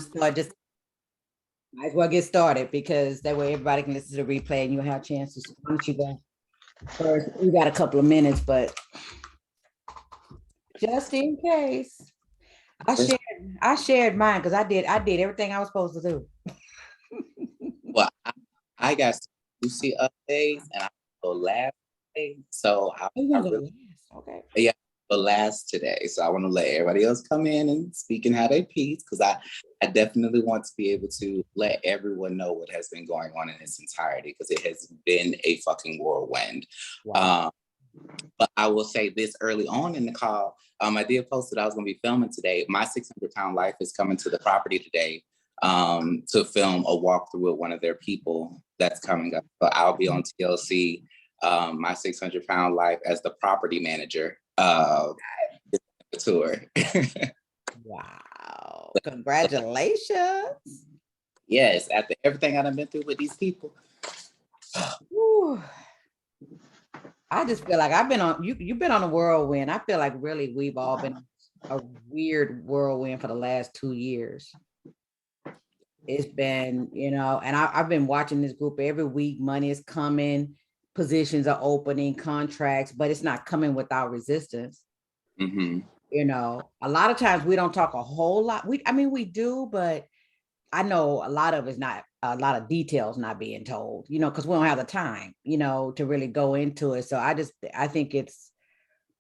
So I just might as well get started because that way everybody can listen to the replay and you'll have a chance to. Why don't you go first? We got a couple of minutes, but just in case, I shared mine because I did everything I was supposed to do. Well, I got Lucy updates and I go last day, so I really, okay. Yeah, the last today. So I want to let everybody else come in and speak and have a piece because I definitely want to be able to let everyone know what has been going on in its entirety because it has been a fucking whirlwind. Wow. But I will say this early on in the call, I did post that I was going to be filming today. My 600-pound life is coming to the property today to film a walkthrough with one of their people that's coming up. But I'll be on TLC, my 600-pound life as the property manager of the tour. Wow. Congratulations. Yes, after everything I've been through with these people. I just feel like I've been on, you've been on a whirlwind. I feel like really we've all been a weird whirlwind for the last 2 years. It's been, and I've been watching this group every week. Money is coming, positions are opening, contracts, but it's not coming without resistance. Mm-hmm. A lot of times we don't talk a whole lot. We do, but I know a lot of it's not, a lot of details not being told, because we don't have the time, to really go into it. So I think it's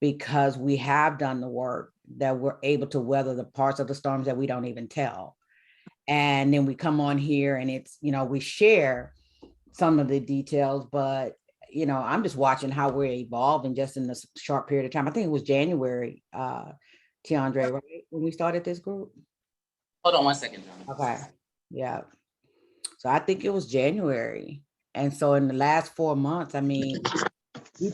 because we have done the work that we're able to weather the parts of the storms that we don't even tell. And then we come on here and it's, we share some of the details, but I'm just watching how we're evolving just in this short period of time. I think it was January, Tiandre, right? When we started this group. Hold on one second, John. Okay. Yeah. So I think it was January. And so in the last 4 months, we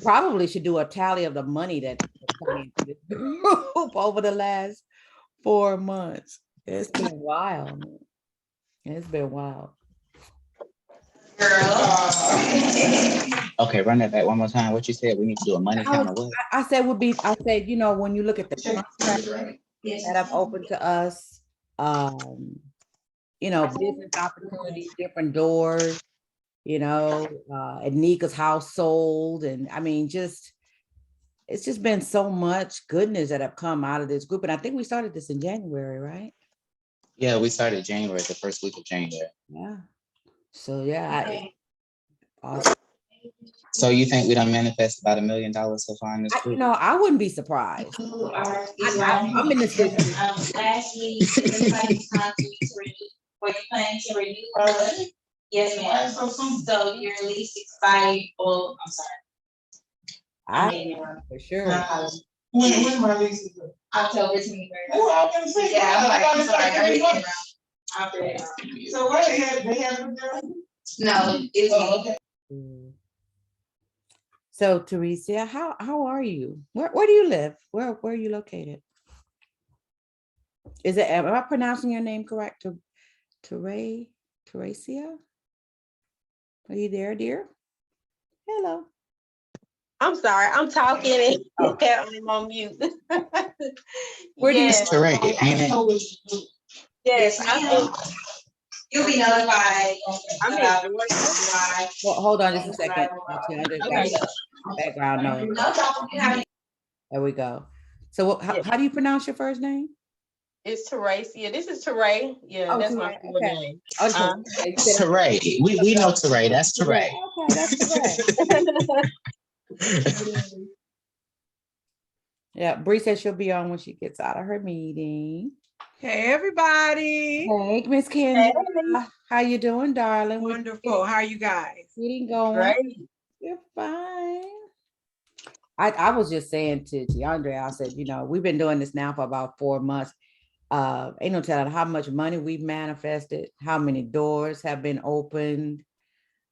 probably should do a tally of the money that coming into this group over the last 4 months. It's been wild. It's been wild. Okay, run that back one more time. What you said? We need to do a money count of what? I said, when you look at the contracts that have opened to us, business opportunities, different doors, Anika's household. And it's just been so much goodness that have come out of this group. And I think we started this in January, right? Yeah, we started January, the first week of January. Yeah. So yeah. Awesome. So you think we done manifest about $1 million so far in this group? I wouldn't be surprised. I'm in this business. Last week, everybody's contracts were you planning to renew? Yes, ma'am. So your lease expired. Oh, I'm sorry. For sure. When my lease is up? October 23rd. Oh, I was gonna say. Yeah, I'm sorry. After so what they have No, it's okay. So Teresa, how are you? Where do you live? Where are you located? Am I pronouncing your name correct? Teresia? Are you there, dear? Hello. I'm sorry, I'm talking and I'm on mute. Where do you Yes, you'll be notified. Well, hold on just a second. Background noise. There we go. So how do you pronounce your first name? It's Teresia. This is Teray. Yeah, that's my full name. Teray. We know Teray. That's Teray. Okay, that's Teray. Yeah, Bree said she'll be on when she gets out of her meeting. Hey, everybody. Hey, Miss Kendra. How you doing, darling? Wonderful. How are you guys? Getting going. Great. You're fine. I was just saying to Tiandre, I said, we've been doing this now for about 4 months. Ain't no telling how much money we've manifested, how many doors have been opened.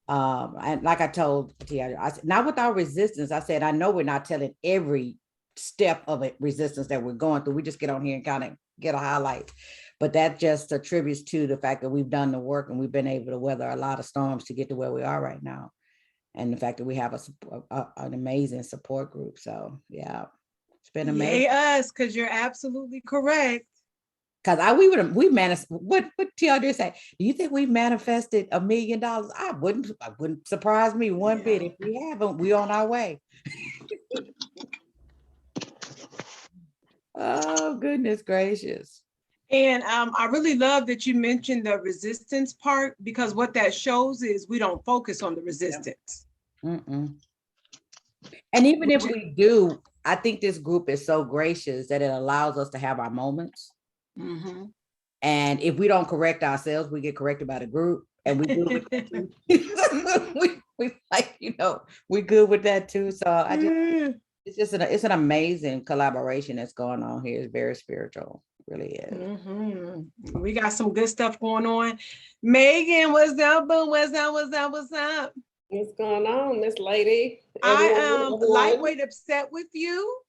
And like I told Tiandre, I said, not without resistance. I said, I know we're not telling every step of it resistance that we're going through. We just get on here and kind of get a highlight. But that just attributes to the fact that we've done the work and we've been able to weather a lot of storms to get to where we are right now. And the fact that we have an amazing support group. So yeah, it's been amazing. Yay us, because you're absolutely correct. Cause we managed, what TLD say? Do you think we manifested $1 million? I wouldn't surprise me one bit. If we haven't, we on our way. Oh, goodness gracious. And I really love that you mentioned the resistance part, because what that shows is we don't focus on the resistance. Mm-mm. And even if we do, I think this group is so gracious that it allows us to have our moments. Mhm. And if we don't correct ourselves, we get corrected by the group. And we do we like, we good with that too. So it's an amazing collaboration that's going on here. It's very spiritual. It really is. Mhm. We got some good stuff going on. Megan, what's up, boo? What's up? What's going on, Miss Lady? I am Everyone? lightweight upset with you.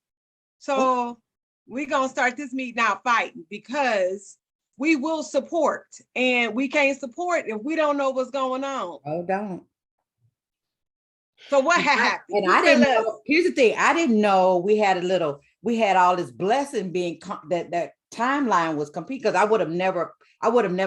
So we're gonna start this meeting out fighting, because we will support, and we can't support if we don't know what's going on. Oh, don't. So what happened? And I didn't know, here's the thing, I didn't know we had all this blessing being that timeline was complete, because I would have never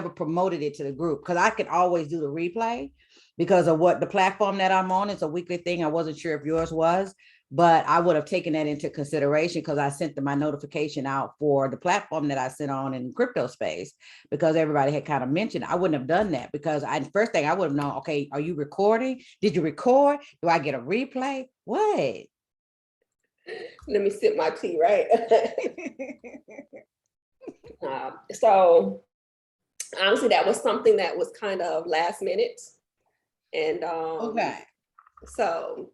promoted it to the group, because I could always do the replay because of what the platform that I'm on. It's a weekly thing. I wasn't sure if yours was, but I would have taken that into consideration, because I sent my notification out for the platform that I sit on in crypto space, because everybody had kind of mentioned. I wouldn't have done that, because first thing I would have known, okay, are you recording? Did you record? Do I get a replay? What? Let me sip my tea, right? So honestly, that was something that was kind of last minute. And Okay. so,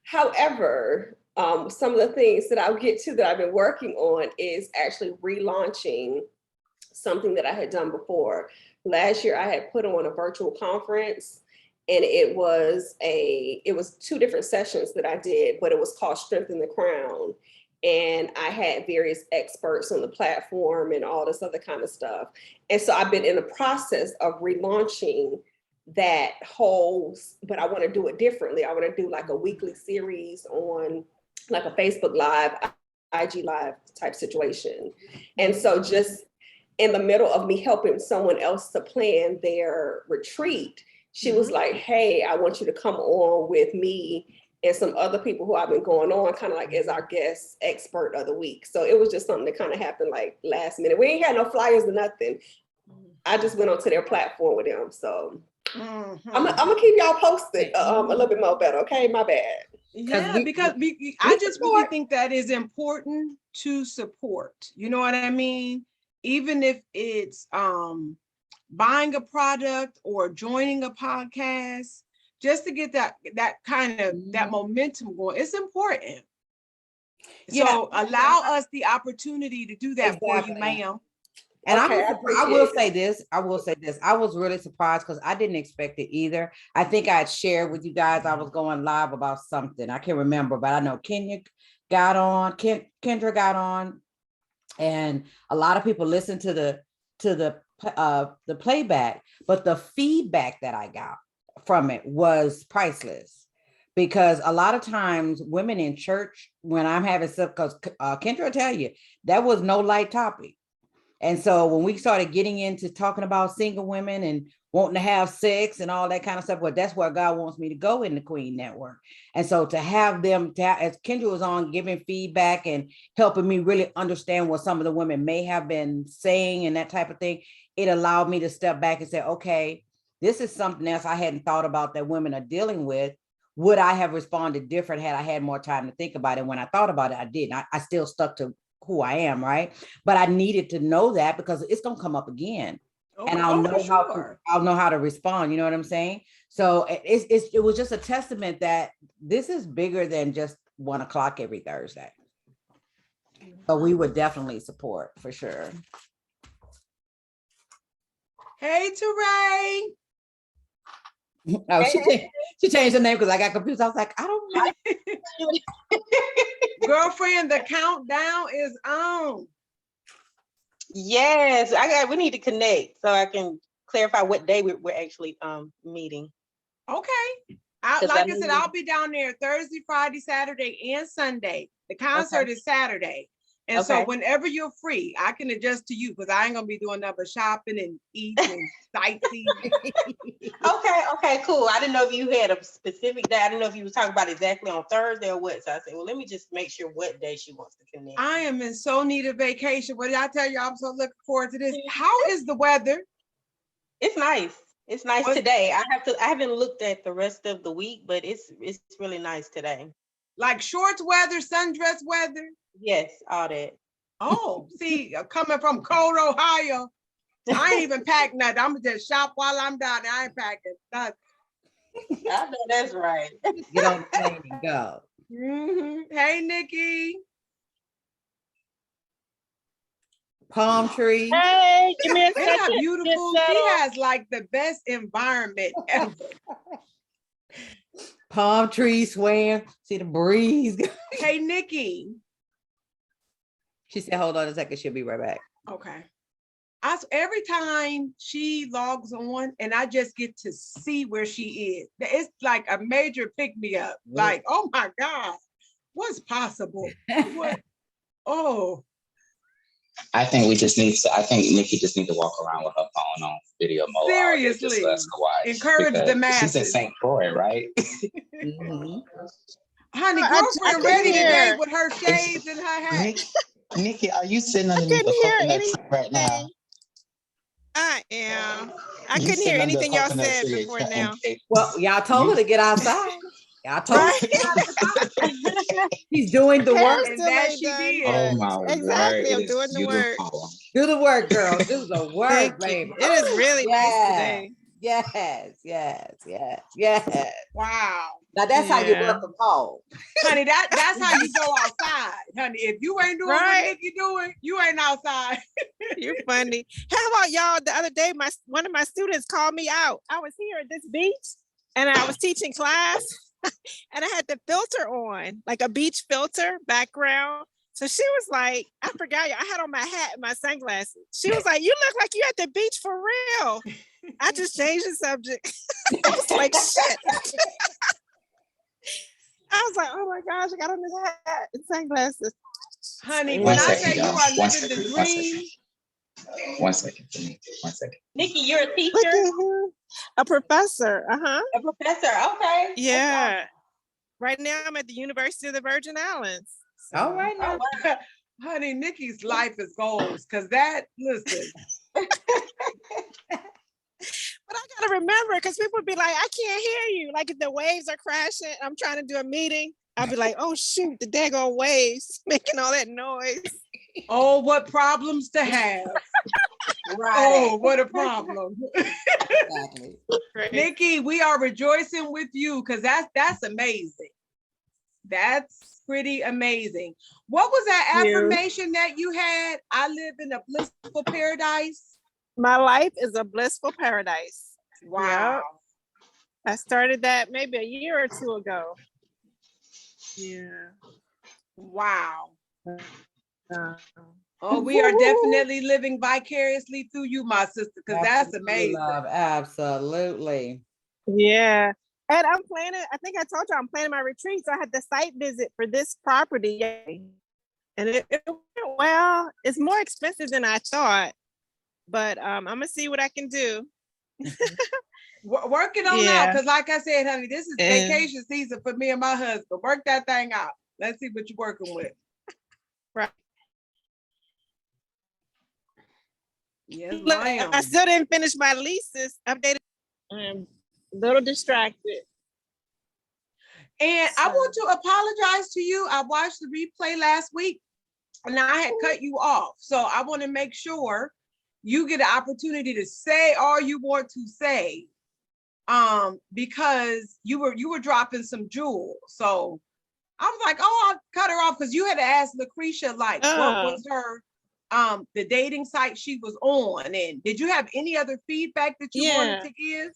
however, some of the things that I'll get to that I've been working on is actually relaunching something that I had done before. Last year, I had put on a virtual conference, and it was 2 different sessions that I did, but it was called Strengthen the Crown. And I had various experts on the platform and all this other kind of stuff. And so I've been in the process of relaunching that but I want to do it differently. I want to do like a weekly series on like a Facebook Live, IG Live type situation. And so just in the middle of me helping someone else to plan their retreat, she was like, hey, I want you to come on with me and some other people who I've been going on kind of like as our guest expert of the week. So it was just something that kind of happened like last minute. We ain't had no flyers or nothing. I just went onto their platform with them. So I'm gonna keep y'all posted a little bit more better. Okay, my bad. Yeah, because I just really think that is important to support. You know what I mean? Even if it's buying a product or joining a podcast, just to get that kind of that momentum going, it's important. Yeah. So allow us the opportunity to do that for you, ma'am. And Okay, I will say this. I was really surprised, because I didn't expect it either. I think I had shared with you guys I was going live about something. I can't remember, but I know Kendra got on, and a lot of people listened to the playback, but the feedback that I got from it was priceless. Because a lot of times women in church, when I'm having stuff, because Kendra will tell you, that was no light topic. And so when we started getting into talking about single women and wanting to have sex and all that kind of stuff, well, that's where God wants me to go in the Queen Network. And so to have them, as Kendra was on, giving feedback and helping me really understand what some of the women may have been saying and that type of thing, it allowed me to step back and say, okay, this is something else I hadn't thought about that women are dealing with. Would I have responded different had I had more time to think about it? When I thought about it, I didn't. I still stuck to who I am, right? But I needed to know that, because it's gonna come up again, and I'll know how to respond. You know what I'm saying? So it was just a testament that this is bigger than just 1 o'clock every Thursday. So we would definitely support for sure. Hey, Teray. Oh, she changed her name because I got confused. I was like, I don't know. Girlfriend, the countdown is on. Yes, we need to connect so I can clarify what day we're actually meeting. Okay. Like I said, I'll be down there Thursday, Friday, Saturday, and Sunday. The concert is Saturday. And so Okay. whenever you're free, I can adjust to you because I ain't gonna be doing nothing but shopping and eating and sightseeing. Okay, cool. I didn't know if you had a specific day. I didn't know if you were talking about exactly on Thursday or what. So I said, well, let me just make sure what day she wants to connect. I am in so need of vacation. What did I tell you? I'm so looking forward to this. How is the weather? It's nice. It's nice What- today. I haven't looked at the rest of the week, but it's really nice today. Like shorts weather, sundress weather? Yes, all that. Oh, see, coming from cold Ohio, I ain't even packed nothing. I'm gonna just shop while I'm down there. I ain't packing nothing. I know that's right. Get on the plane and go. Hey, Nikki. Palm trees. Hey, give me a Isn't that second. beautiful? Get She settled. has like the best environment ever. Palm trees swaying. See the breeze. Hey, Nikki. She said, hold on a second. She'll be right back. Okay. Every time she logs on and I just get to see where she is, it's like a major pick me up. Like, oh my God, what's possible? What? Oh, I think Nikki just needs to walk around with her phone on video mode. all day, just Seriously. for us to watch, Encourage the because She's in masses. St. Croix, right? Mhm. Honey, I girlfriend couldn't ready today hear. with her shades and her hat. Nikki, are you sitting underneath couldn't a hear coconut tree right now? anything. I am. I You couldn't sitting hear under a anything y'all coconut said tree before and now. Well, y'all told her to get outside. Y'all told her Right? she's doing the Hair work. And still that ain't she done, did. Oh but my word, exactly, it I'm is doing the work. beautiful. Do the work, girl. Do the work, Thank you. baby. It is really nice Yeah. today. Yes. Wow. Now that's how you Yeah. work from home. Honey, that's how you go outside. Honey, if you ain't doing what Right. Nikki doing, you ain't outside. You're funny. How about y'all? The other day, one of my students called me out. I was here at this beach and I was teaching class and I had the filter on, like a beach filter background. So she was like, I forgot I had on my hat and my sunglasses. She was like, you look like you at the beach for real. I just changed the subject. I was like, shit. I was like, oh my gosh, I got on this hat and sunglasses. Honey, One when I second, say you y'all. are One living the second, one second. dream, 1 second. 1 second. Nikki, you're a Look teacher, at her. A professor. Uh-huh. a professor. Okay. Yeah. Right now I'm at the University of the Virgin Islands. All right now. Oh, wow. honey, Nikki's life is goals. Cause that, listen, But I gotta remember, because people would be like, I can't hear you. Like if the waves are crashing, I'm trying to do a meeting. I'll be like, oh shoot, the daggone waves making all that noise. oh, what problems to have. Right. Oh, what a problem. Exactly. Great. Nikki, we are rejoicing with you because that's amazing. That's pretty amazing. What was that Thank you. affirmation that you had? I live in a blissful paradise. My life is a blissful paradise. Wow. I started that maybe a year or two ago. Yeah. Wow. Uh, Oh, we are definitely living vicariously through you, my sister, because that's Absolutely, amazing. love. Absolutely. yeah. And I'm planning, I think I told you I'm planning my retreat. So I had the site visit for this property. And it went well. It's more expensive than I thought, but I'm gonna see what I can do. Work it on out, Yeah. because like I said, honey, this is And- vacation season for me and my husband. Work that thing out. Let's see what you're working with. Right. Yes, Look, ma'am. I still didn't finish my leases. Updated. I'm a little distracted. And I want to apologize to you. I watched the replay last week and I had cut you off. So I want to make sure you get an opportunity to say all you want to say. Because you were dropping some jewels. So I was like, oh, I'll cut her off because you had to ask Lucretia like what was her the dating site she was on. And did you have any other feedback that you wanted to give?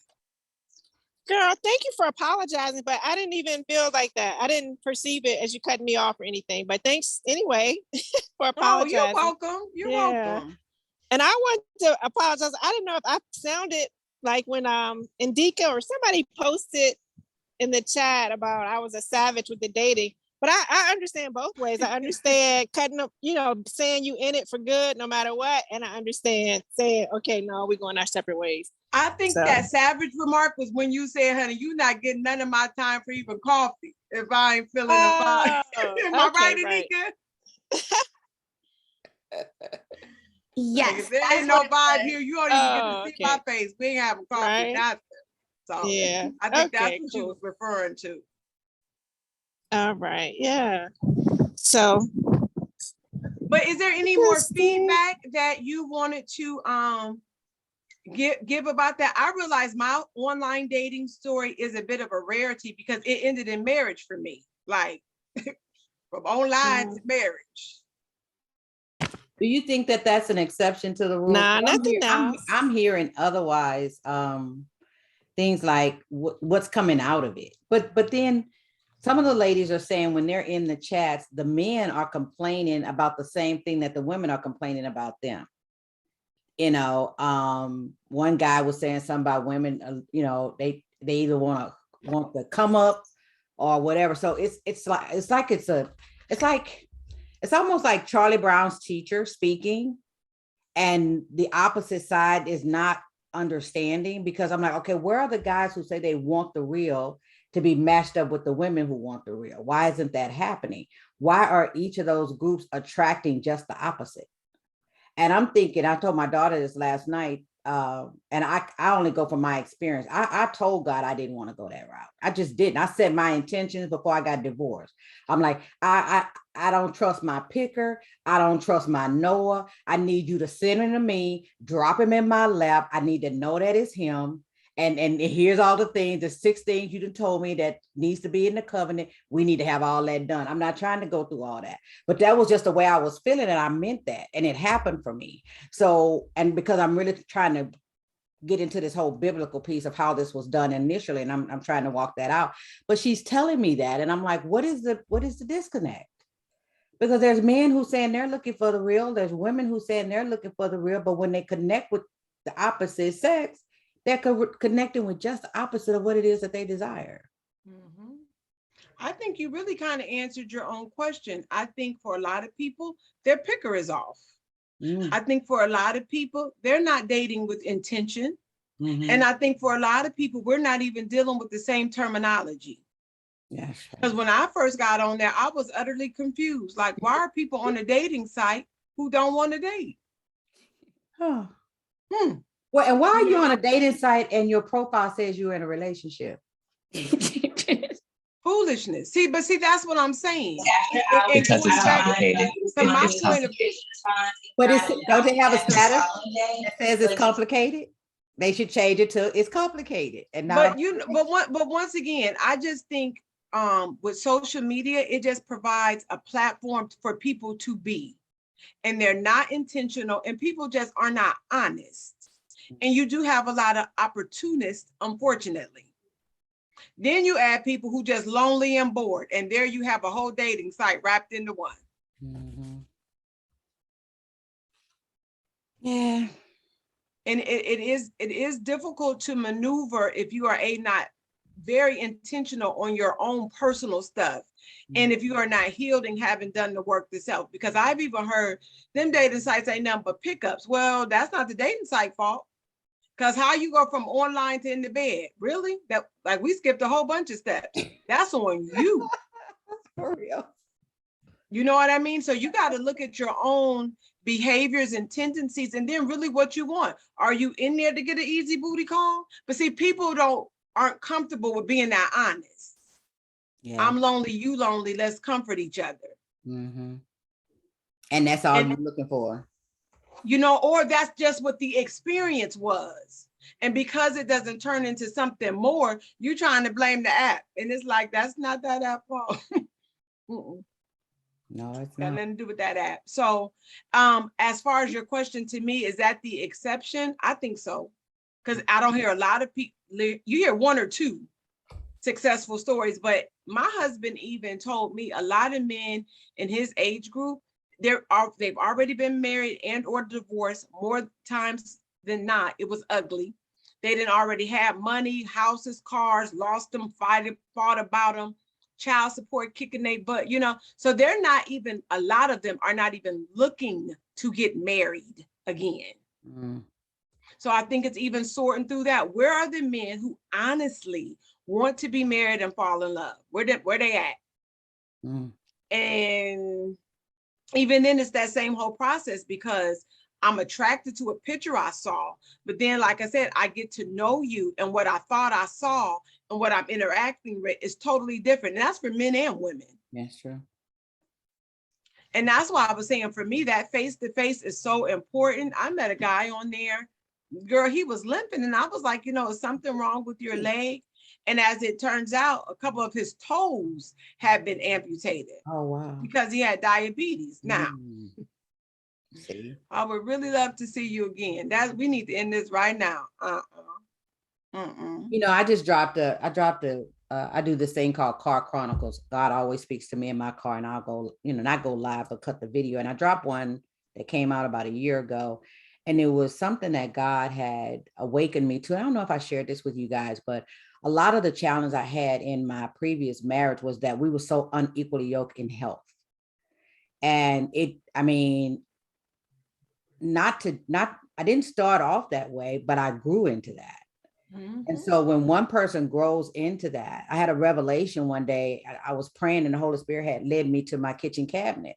Girl, thank you for apologizing, but I didn't even feel like that. I didn't perceive it as you cutting me off or anything, but thanks anyway for Oh, apologizing. you're welcome. You're Yeah. welcome. And I want to apologize. I didn't know if I sounded like when Indika or somebody posted in the chat about I was a savage with the dating. But I understand both ways. I understand cutting up, saying you in it for good no matter what. And I understand saying, okay, no, we're going our separate ways. I think So- that savage remark was when you said, honey, you not getting none of my time for even coffee if I ain't feeling a vibe. Am I right, Anika? Yes. Like, if there that's ain't no what it vibe was. here, you don't even get to Oh, see my okay. face. We ain't having coffee, Right. nothing. So Yeah. I think that's Okay, what you cool. was referring to. All right. Yeah. So But is there any more Yes, feedback that you wanted to give about that? I realize my online dating story is a bit of a rarity because it ended in marriage for me, like from online to marriage. Do you think that that's an exception to the rule? Nah, I'm nothing else. I'm hearing otherwise, things like what's coming out of it. But then some of the ladies are saying when they're in the chats, the men are complaining about the same thing that the women are complaining about them. One guy was saying something about women, they either want to come up or whatever. So it's almost like Charlie Brown's teacher speaking, and the opposite side is not understanding, because I'm like, okay, where are the guys who say they want the real to be matched up with the women who want the real? Why isn't that happening? Why are each of those groups attracting just the opposite? And I'm thinking, I told my daughter this last night, and I only go from my experience. I told God I didn't want to go that route. I just didn't. I set my intentions before I got divorced. I'm like, I don't trust my picker. I don't trust my knower. I need you to send him to me, drop him in my lap. I need to know that it's him. And here's all the things, the 6 things you done told me that needs to be in the covenant. We need to have all that done. I'm not trying to go through all that, but that was just the way I was feeling, and I meant that, and it happened for me. So, and because I'm really trying to get into this whole biblical piece of how this was done initially, and I'm trying to walk that out. But she's telling me that, and I'm like, what is the disconnect? Because there's men who saying they're looking for the real, there's women who saying they're looking for the real, but when they connect with the opposite sex, they're connecting with just the opposite of what it is that they desire. Mhm. I think you really kind of answered your own question. I think for a lot of people, their picker is off. I think for a lot of people, they're not dating with intention. And I think for a lot of people, we're not even dealing with the same terminology. Yes. Because when I first got on there, I was utterly confused. Like, why are people on a dating site who don't want to date? Huh. Well, and why are you on a dating site and your profile says you're in a relationship? Foolishness. See, that's what I'm saying. Because it's complicated. From my It's point of view. But don't they have a status that says it's complicated? They should change it to it's complicated and not. But once again, I just think with social media, it just provides a platform for people to be, and they're not intentional, and people just are not honest. And you do have a lot of opportunists, unfortunately. Then you add people who just lonely and bored, and there you have a whole dating site wrapped into one. Yeah. And it is difficult to maneuver if you are not very intentional on your own personal stuff. And if you are not healed and haven't done the work yourself, because I've even heard them dating sites ain't nothing but pickups. Well, that's not the dating site fault. Because how you go from online to in the bed? Really? That, like, we skipped a whole bunch of steps. That's on you. For real. You know what I mean? So you got to look at your own behaviors and tendencies, and then really what you want. Are you in there to get an easy booty call? But see, people aren't comfortable with being that honest. Yeah. I'm lonely, you lonely. Let's comfort each other. And that's all you're looking for. Or that's just what the experience was. And because it doesn't turn into something more, you're trying to blame the app. And it's like, that's not that app fault. No, it's got not. nothing to do with that app. So as far as your question to me, is that the exception? I think so. Because I don't hear a lot of people, you hear one or two successful stories, but my husband even told me a lot of men in his age group, they've already been married and or divorced more times than not. It was ugly. They didn't already have money, houses, cars, lost them, fought about them, child support kicking their butt, you know. So they're not even, a lot of them are not even looking to get married again. Mm. So I think it's even sorting through that. Where are the men who honestly want to be married and fall in love? Where they at? Mm. And even then it's that same whole process, because I'm attracted to a picture I saw, but then, like I said, I get to know you, and what I thought I saw and what I'm interacting with is totally different. And that's for men and women. That's true. And that's why I was saying, for me, that face-to-face is so important. I met a guy on there, girl, he was limping, and I was like, you know, is something wrong with your leg? And as it turns out, a couple of his toes had been amputated Oh, wow. because he had diabetes. Now, Mm. See? I would really love to see you again. We need to end this right now. You know, I do this thing called Car Chronicles. God always speaks to me in my car, and I'll go, you know, not go live, but cut the video. And I dropped one that came out about a year ago. And it was something that God had awakened me to. I don't know if I shared this with you guys, but a lot of the challenge I had in my previous marriage was that we were so unequally yoked in health. And I didn't start off that way, but I grew into that. And so when one person grows into that, I had a revelation one day. I was praying, and the Holy Spirit had led me to my kitchen cabinet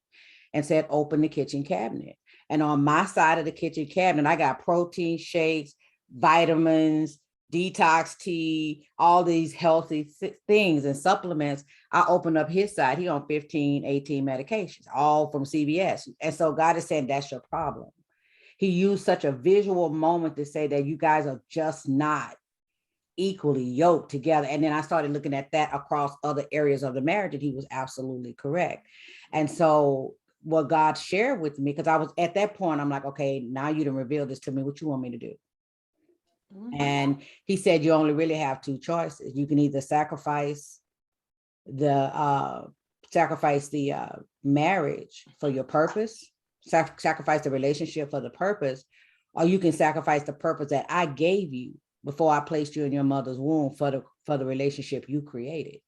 and said, open the kitchen cabinet. And on my side of the kitchen cabinet, I got protein shakes, vitamins, detox tea, all these healthy things and supplements. I opened up his side. He on 15, 18 medications, all from CVS. And so God is saying, that's your problem. He used such a visual moment to say that you guys are just not equally yoked together. And then I started looking at that across other areas of the marriage, and he was absolutely correct. And so what God shared with me, because I was at that point, I'm like, okay, now you done revealed this to me. What you want me to do? And he said, you only really have two choices. You can either sacrifice the marriage for your purpose, sacrifice the relationship for the purpose, or you can sacrifice the purpose that I gave you before I placed you in your mother's womb for the relationship you created.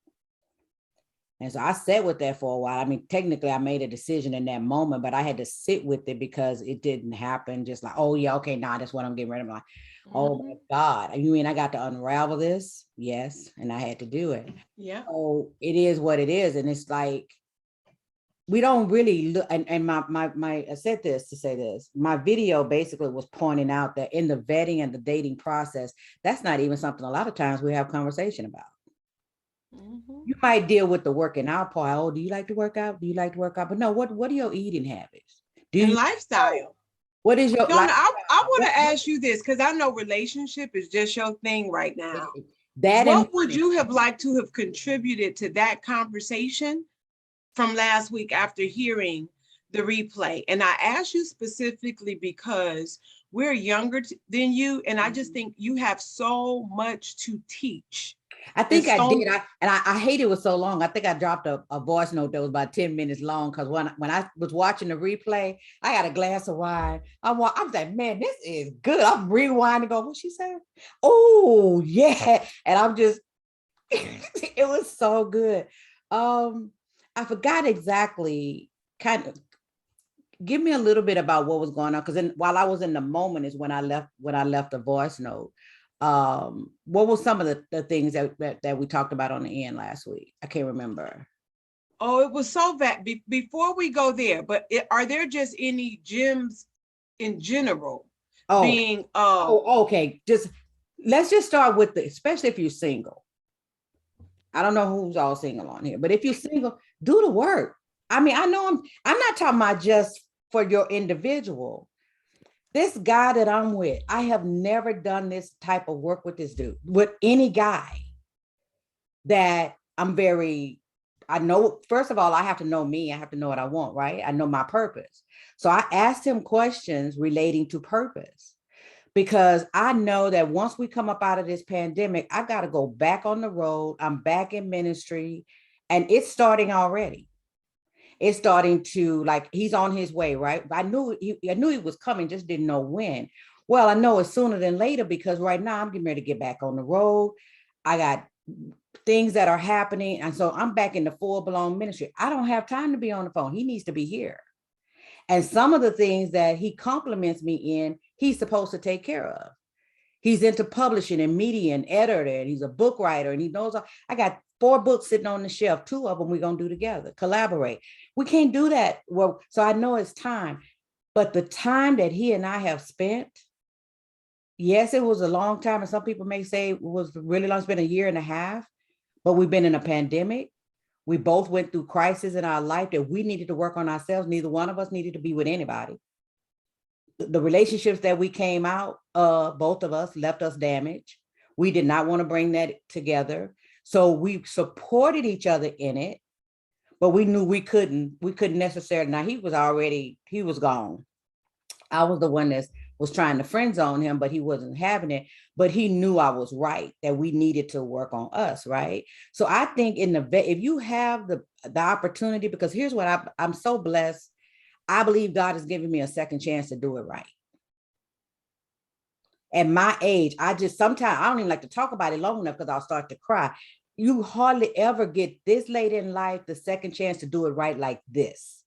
And so I sat with that for a while. I mean, technically I made a decision in that moment, but I had to sit with it because it didn't happen just like, oh yeah, okay, nah, that's what I'm getting rid of. I'm like, oh my God, you mean I got to unravel this? Yes. And I had to do it. Yeah. So it is what it is. And it's like, we don't really look, and I said this to say this, my video basically was pointing out that in the vetting and the dating process, that's not even something a lot of times we have conversation about. You might deal with the working out part. Oh, do you like to work out? Do you like to work out? But no, what are your eating habits? And lifestyle. What is your Donna, I want to ask you this, because I know relationship is just your thing right now. What would you have liked to have contributed to that conversation from last week after hearing the replay? And I asked you specifically because we're younger than you, and I just think you have so much to teach. I think I did. I hate it was so long. I think I dropped a voice note that was about 10 minutes long, because when I was watching the replay, I got a glass of wine. I was like, man, this is good. I'm rewinding, go, what she said? Oh, yeah. And I'm just, it was so good. I forgot exactly, kind of give me a little bit about what was going on, because while I was in the moment is when I left the voice note. What was some of the things that we talked about on the end last week? I can't remember. Oh, it was so bad. Before we go there, but are there just any gyms in general being? Okay. Let's just start with especially if you're single. I don't know who's all single on here, but if you're single, do the work. I mean, I know I'm not talking about just for your individual. This guy that I'm with, I have never done this type of work with this dude, with any guy that I know, first of all, I have to know me. I have to know what I want, right? I know my purpose. So I asked him questions relating to purpose, because I know that once we come up out of this pandemic, I got to go back on the road. I'm back in ministry, and it's starting already. It's starting to, like, he's on his way, right? I knew he was coming, just didn't know when. Well, I know it's sooner than later, because right now I'm getting ready to get back on the road. I got things that are happening. And so I'm back in the full-blown ministry. I don't have time to be on the phone. He needs to be here. And some of the things that he compliments me in, he's supposed to take care of. He's into publishing and media and editor, and he's a book writer, and he knows I got 4 books sitting on the shelf. 2 of them we're gonna do together, collaborate. We can't do that. Well, so I know it's time, but the time that he and I have spent, yes, it was a long time, and some people may say it was really long. It's been a year and a half, but we've been in a pandemic. We both went through crises in our life that we needed to work on ourselves. Neither one of us needed to be with anybody. The relationships that we came out, both of us left us damaged. We did not want to bring that together. So we supported each other in it, but we knew we couldn't necessarily. Now he was gone. I was the one that was trying to friend zone him, but he wasn't having it. But he knew I was right, that we needed to work on us, right? So I think if you have the opportunity, because here's what I'm so blessed. I believe God has given me a second chance to do it right. At my age, sometimes I don't even like to talk about it long enough because I'll start to cry. You hardly ever get this late in life, the second chance to do it right like this,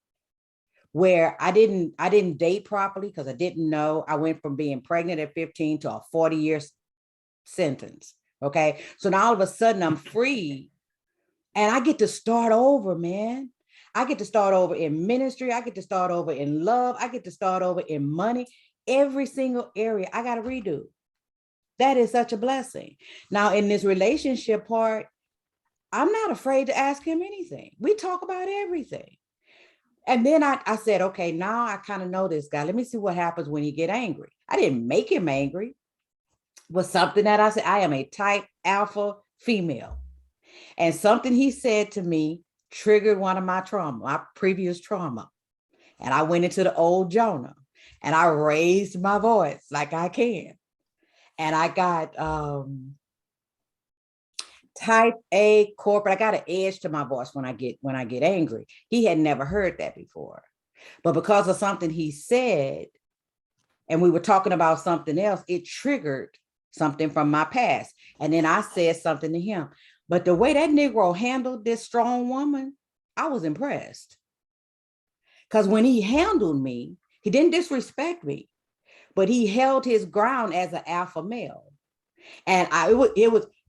where I didn't date properly because I didn't know. I went from being pregnant at 15 to a 40-year sentence. Okay. So now all of a sudden I'm free and I get to start over, man. I get to start over in ministry. I get to start over in love. I get to start over in money. Every single area I got to redo. That is such a blessing. Now in this relationship part, I'm not afraid to ask him anything. We talk about everything. And then I said, okay, now I kind of know this guy. Let me see what happens when he get angry. I didn't make him angry. It was something that I said, I am a type alpha female. And something he said to me triggered one of my previous trauma. And I went into the old Jonah and I raised my voice like I can. And I got type A corporate. I got an edge to my voice when I get angry. He had never heard that before. But because of something he said, and we were talking about something else, it triggered something from my past. And then I said something to him. But the way that Negro handled this strong woman, I was impressed. Because when he handled me, he didn't disrespect me, but he held his ground as an alpha male. And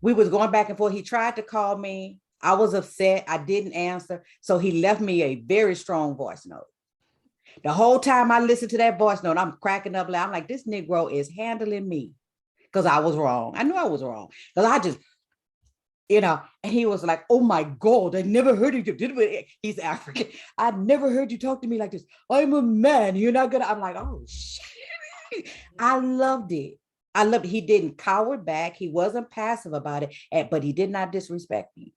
we was going back and forth. He tried to call me. I was upset. I didn't answer. So he left me a very strong voice note. The whole time I listened to that voice note, I'm cracking up loud. I'm like, this Negro is handling me because I was wrong. I knew I was wrong because I just, and he was like, oh my God, I never heard you. He's African. I never heard you talk to me like this. I'm a man. You're not gonna. I'm like, oh shit. I loved it. He didn't cower back. He wasn't passive about it, but he did not disrespect me.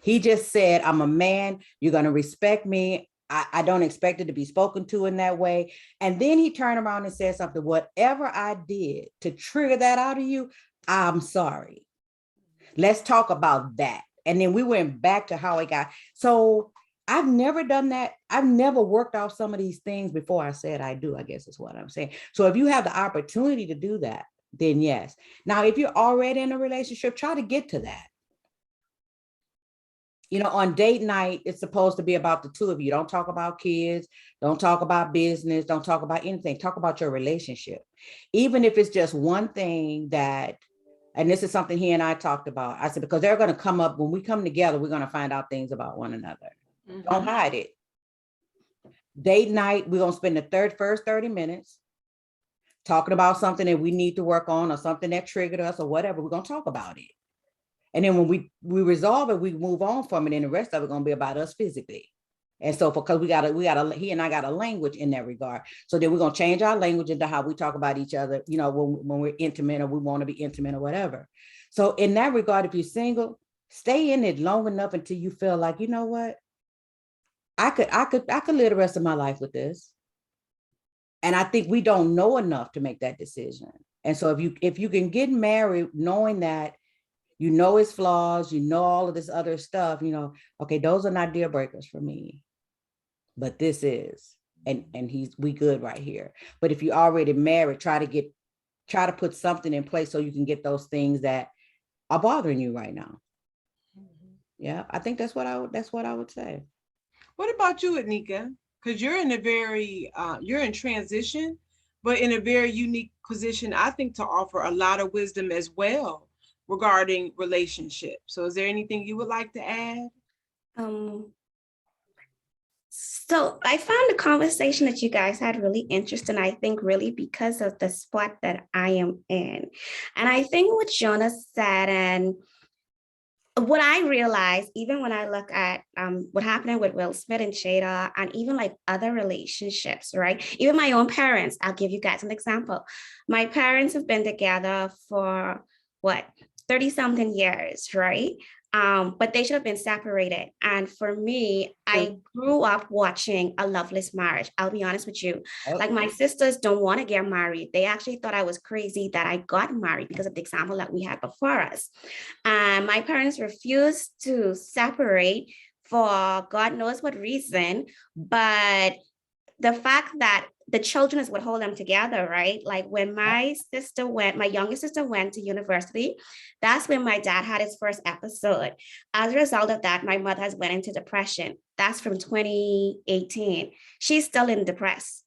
He just said, I'm a man. You're going to respect me. I don't expect it to be spoken to in that way. And then he turned around and said something, whatever I did to trigger that out of you, I'm sorry. Let's talk about that. And then we went back to how it got. So I've never done that. I've never worked out some of these things before I said I do, I guess is what I'm saying. So if you have the opportunity to do that, then yes. Now, if you're already in a relationship, try to get to that. On date night, it's supposed to be about the two of you. Don't talk about kids. Don't talk about business. Don't talk about anything. Talk about your relationship. Even if it's just one thing that, and this is something he and I talked about. I said, because they're going to come up when we come together, we're going to find out things about one another. Mm-hmm. Don't hide it. Date night, we're going to spend the first 30 minutes talking about something that we need to work on or something that triggered us or whatever. We're going to talk about it. And then when we resolve it, we move on from it. And the rest of it going to be about us physically. And so because he and I got a language in that regard. So then we're going to change our language into how we talk about each other, when we're intimate or we want to be intimate or whatever. So in that regard, if you're single, stay in it long enough until you feel like, you know what? I could live the rest of my life with this. And I think we don't know enough to make that decision. And so if you can get married knowing that his flaws, all of this other stuff, okay, those are not deal breakers for me, but this is, and we good right here. But if you're already married, try to put something in place so you can get those things that are bothering you right now. Yeah, I think that's what I would say. What about you, Anika? Because you're in a very, you're in transition, but in a very unique position, I think, to offer a lot of wisdom as well regarding relationships. So is there anything you would like to add? Um, so I found the conversation that you guys had really interesting, I think really because of the spot that I am in. And I think what Jonas said and what I realized, even when I look at what happened with Will Smith and Jada, and even like other relationships, right? Even my own parents, I'll give you guys an example. My parents have been together for what, 30 something years, right? But they should have been separated. And for me, I grew up watching a loveless marriage. I'll be honest with you. Like my sisters don't want to get married. They actually thought I was crazy that I got married because of the example that we had before us. And my parents refused to separate for God knows what reason. But the fact that the children is what hold them together, right? Like when my youngest sister went to university, that's when my dad had his first episode. As a result of that, my mother has went into depression. That's from 2018. She's still in depressed.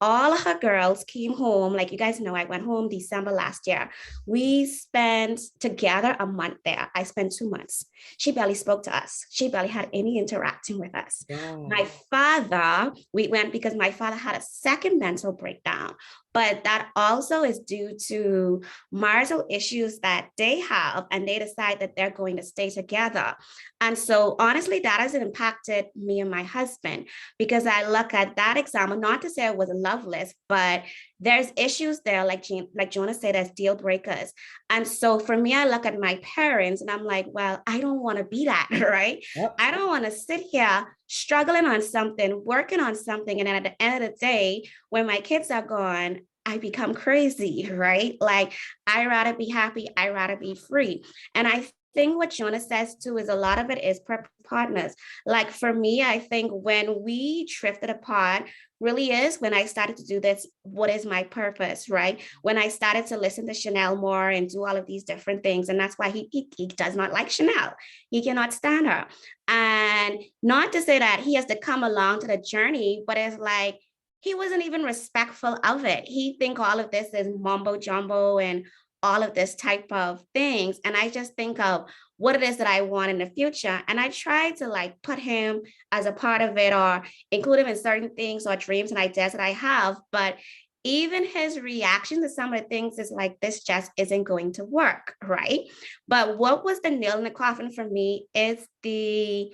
All of her girls came home. Like you guys know, I went home December last year. We spent together a month there. I spent 2 months. She barely spoke to us. She barely had any interacting with us. Wow. My father, we went because my father had a second mental breakdown, but that also is due to marital issues that they have, and they decide that they're going to stay together. And so honestly, that has impacted me and my husband, because I look at that example, not to say it was loveless, but there's issues there, like Jonah said, as deal breakers. And so for me, I look at my parents and I'm like, well, I don't want to be that, right? Yep. I don't want to sit here struggling on something, working on something. And then at the end of the day, when my kids are gone, I become crazy, right? Like I rather be happy. I rather be free. And I think what Jonah says too is a lot of it is partners. Like for me, I think when we drifted apart, really is when I started to do this, what is my purpose, right? When I started to listen to Chanel more and do all of these different things. And that's why he does not like Chanel. He cannot stand her. And not to say that he has to come along to the journey, but it's like, he wasn't even respectful of it. He think all of this is mumbo jumbo and all of this type of things. And I just think of what it is that I want in the future. And I try to like put him as a part of it or include him in certain things or dreams and ideas that I have. But even his reaction to some of the things is like, this just isn't going to work, right? But what was the nail in the coffin for me is the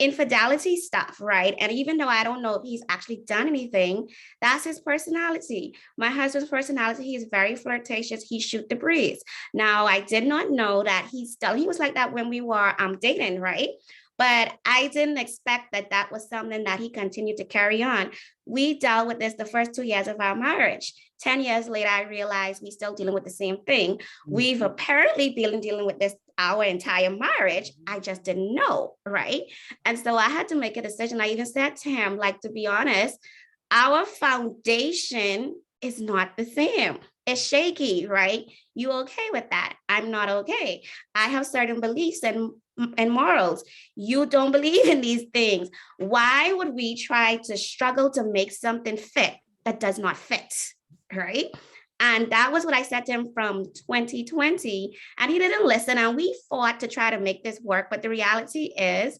infidelity stuff, right? And even though I don't know if he's actually done anything, that's his personality. My husband's personality, he is very flirtatious. He shoot the breeze. Now, I did not know that he was like that when we were dating, right? But I didn't expect that that was something that he continued to carry on. We dealt with this the first 2 years of our marriage. 10 years later, I realized we're still dealing with the same thing. We've apparently been dealing with this our entire marriage. I just didn't know, right? And so I had to make a decision. I even said to him, like, to be honest, our foundation is not the same. It's shaky, right? You okay with that? I'm not okay. I have certain beliefs and morals. You don't believe in these things. Why would we try to struggle to make something fit that does not fit, right? And that was what I said to him from 2020. And he didn't listen. And we fought to try to make this work. But the reality is,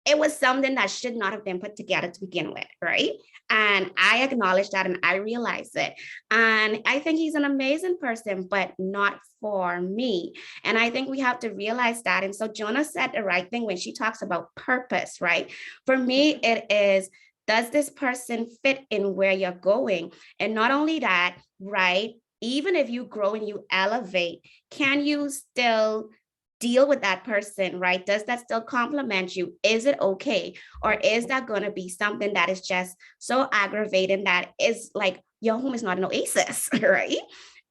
it was something that should not have been put together to begin with, right? And I acknowledge that and I realize it. And I think he's an amazing person, but not for me. And I think we have to realize that. And so Jonah said the right thing when she talks about purpose, right? For me, it is, does this person fit in where you're going? And not only that, right? Even if you grow and you elevate, can you still deal with that person, right? Does that still compliment you? Is it okay? Or is that going to be something that is just so aggravating that is like, your home is not an oasis, right?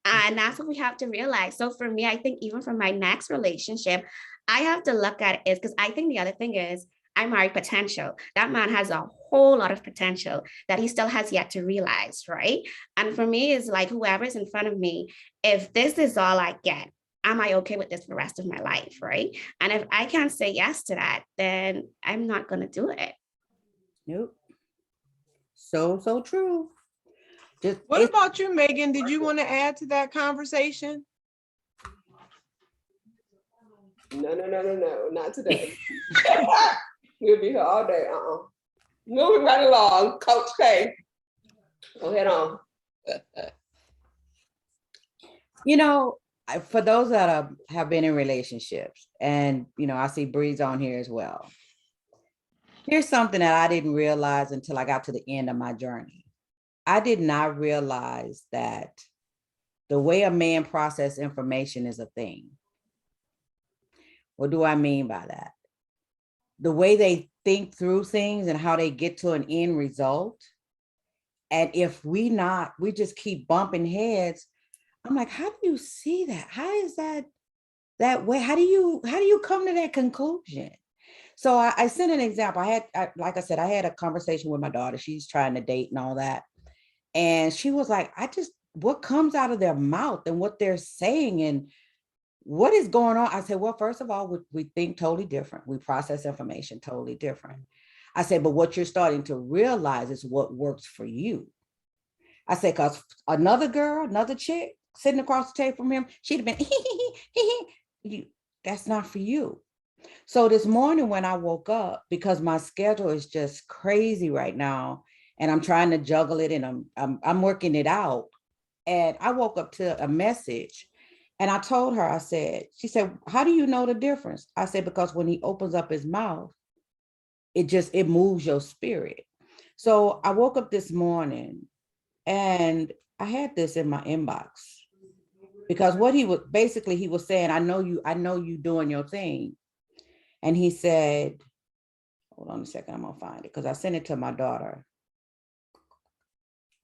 And that's what we have to realize. So for me, I think even for my next relationship, I have to look at it because I think the other thing is, I married potential. That man has a whole lot of potential that he still has yet to realize, right? And for me, it's like whoever's in front of me, if this is all I get, am I okay with this for the rest of my life, right? And if I can't say yes to that, then I'm not going to do it. Nope. So true. Just What about you, Megan? Did you want to add to that conversation? No, not today. We'll be here all day. Moving right along, Coach K. Go ahead on. You know, for those that have been in relationships, and you know, I see Breeze on here as well. Here's something that I didn't realize until I got to the end of my journey. I did not realize that the way a man processes information is a thing. What do I mean by that? The way they think through things and how they get to an end result. And if we just keep bumping heads, I'm like, how do you see that? How is that way? How do you come to that conclusion? So I sent an example. Like I said, I had a conversation with my daughter. She's trying to date and all that. And she was like, what comes out of their mouth and what they're saying and what is going on? I said, well, first of all, we think totally different. We process information totally different. I said, but what you're starting to realize is what works for you. I said, because another chick sitting across the table from him, she'd have been, that's not for you. So this morning when I woke up, because my schedule is just crazy right now, and I'm trying to juggle it and I'm working it out. And I woke up to a message and I told her, she said, how do you know the difference? I said, because when he opens up his mouth, it moves your spirit. So I woke up this morning and I had this in my inbox because what he was saying, I know you doing your thing. And he said, hold on a second, I'm gonna find it because I sent it to my daughter.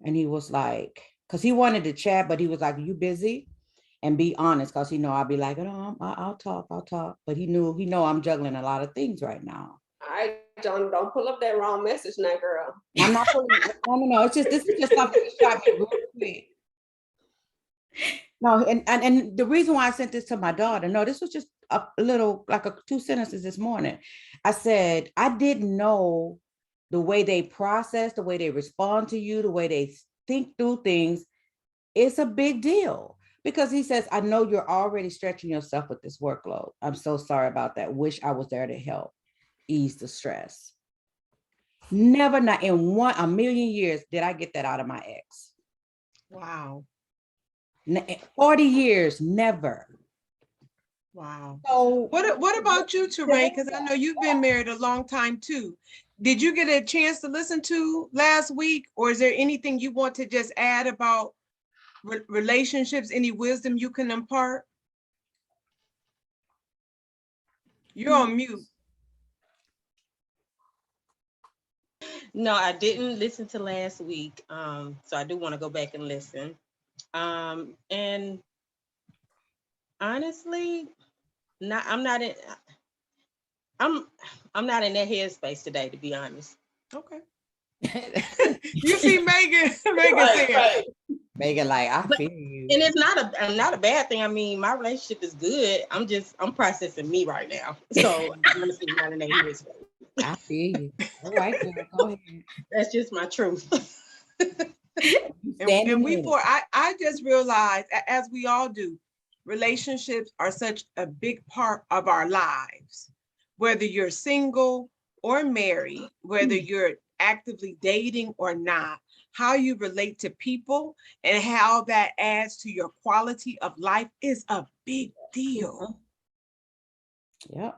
And he was like, because he wanted to chat, but he was like, are you busy? And be honest, because I'll be like, no, I'll talk. But he know I'm juggling a lot of things right now. All right, John, don't pull up that wrong message now, girl. I'm not pulling no, this is just something that shot me real quick. No, and the reason why I sent this to my daughter, no, this was just a little, like 2 sentences this morning. I said, I didn't know the way they process, the way they respond to you, the way they think through things. It's a big deal because he says, I know you're already stretching yourself with this workload. I'm so sorry about that. Wish I was there to help ease the stress. Never, not in a million years did I get that out of my ex. Wow. 40 years, never. Wow. So what about you, Teray? Because I know you've been married a long time too. Did you get a chance to listen to last week, or is there anything you want to just add about relationships? Any wisdom you can impart? You're on mute. No, I didn't listen to last week. So I do want to go back and listen. And honestly, I'm not in that headspace today, to be honest. Okay. You see Megan saying. Right. Megan, like, I feel you. And it's not a bad thing. I mean, my relationship is good. I'm processing me right now. So I'm honestly not in that headspace. I feel you. All right, girl, go ahead. That's just my truth. I just realized, as we all do, relationships are such a big part of our lives. Whether you're single or married, whether you're actively dating or not, how you relate to people and how that adds to your quality of life is a big deal. Yeah.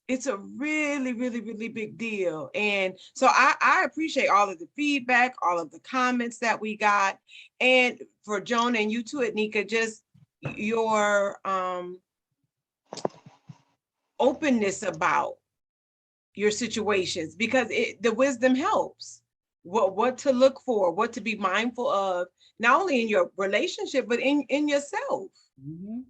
It's a really, really, really big deal. And so I appreciate all of the feedback, all of the comments that we got. And for Joan and you too, Anika, just your openness about your situations, because the wisdom helps. What to look for, what to be mindful of, not only in your relationship, but in yourself. Mm-hmm.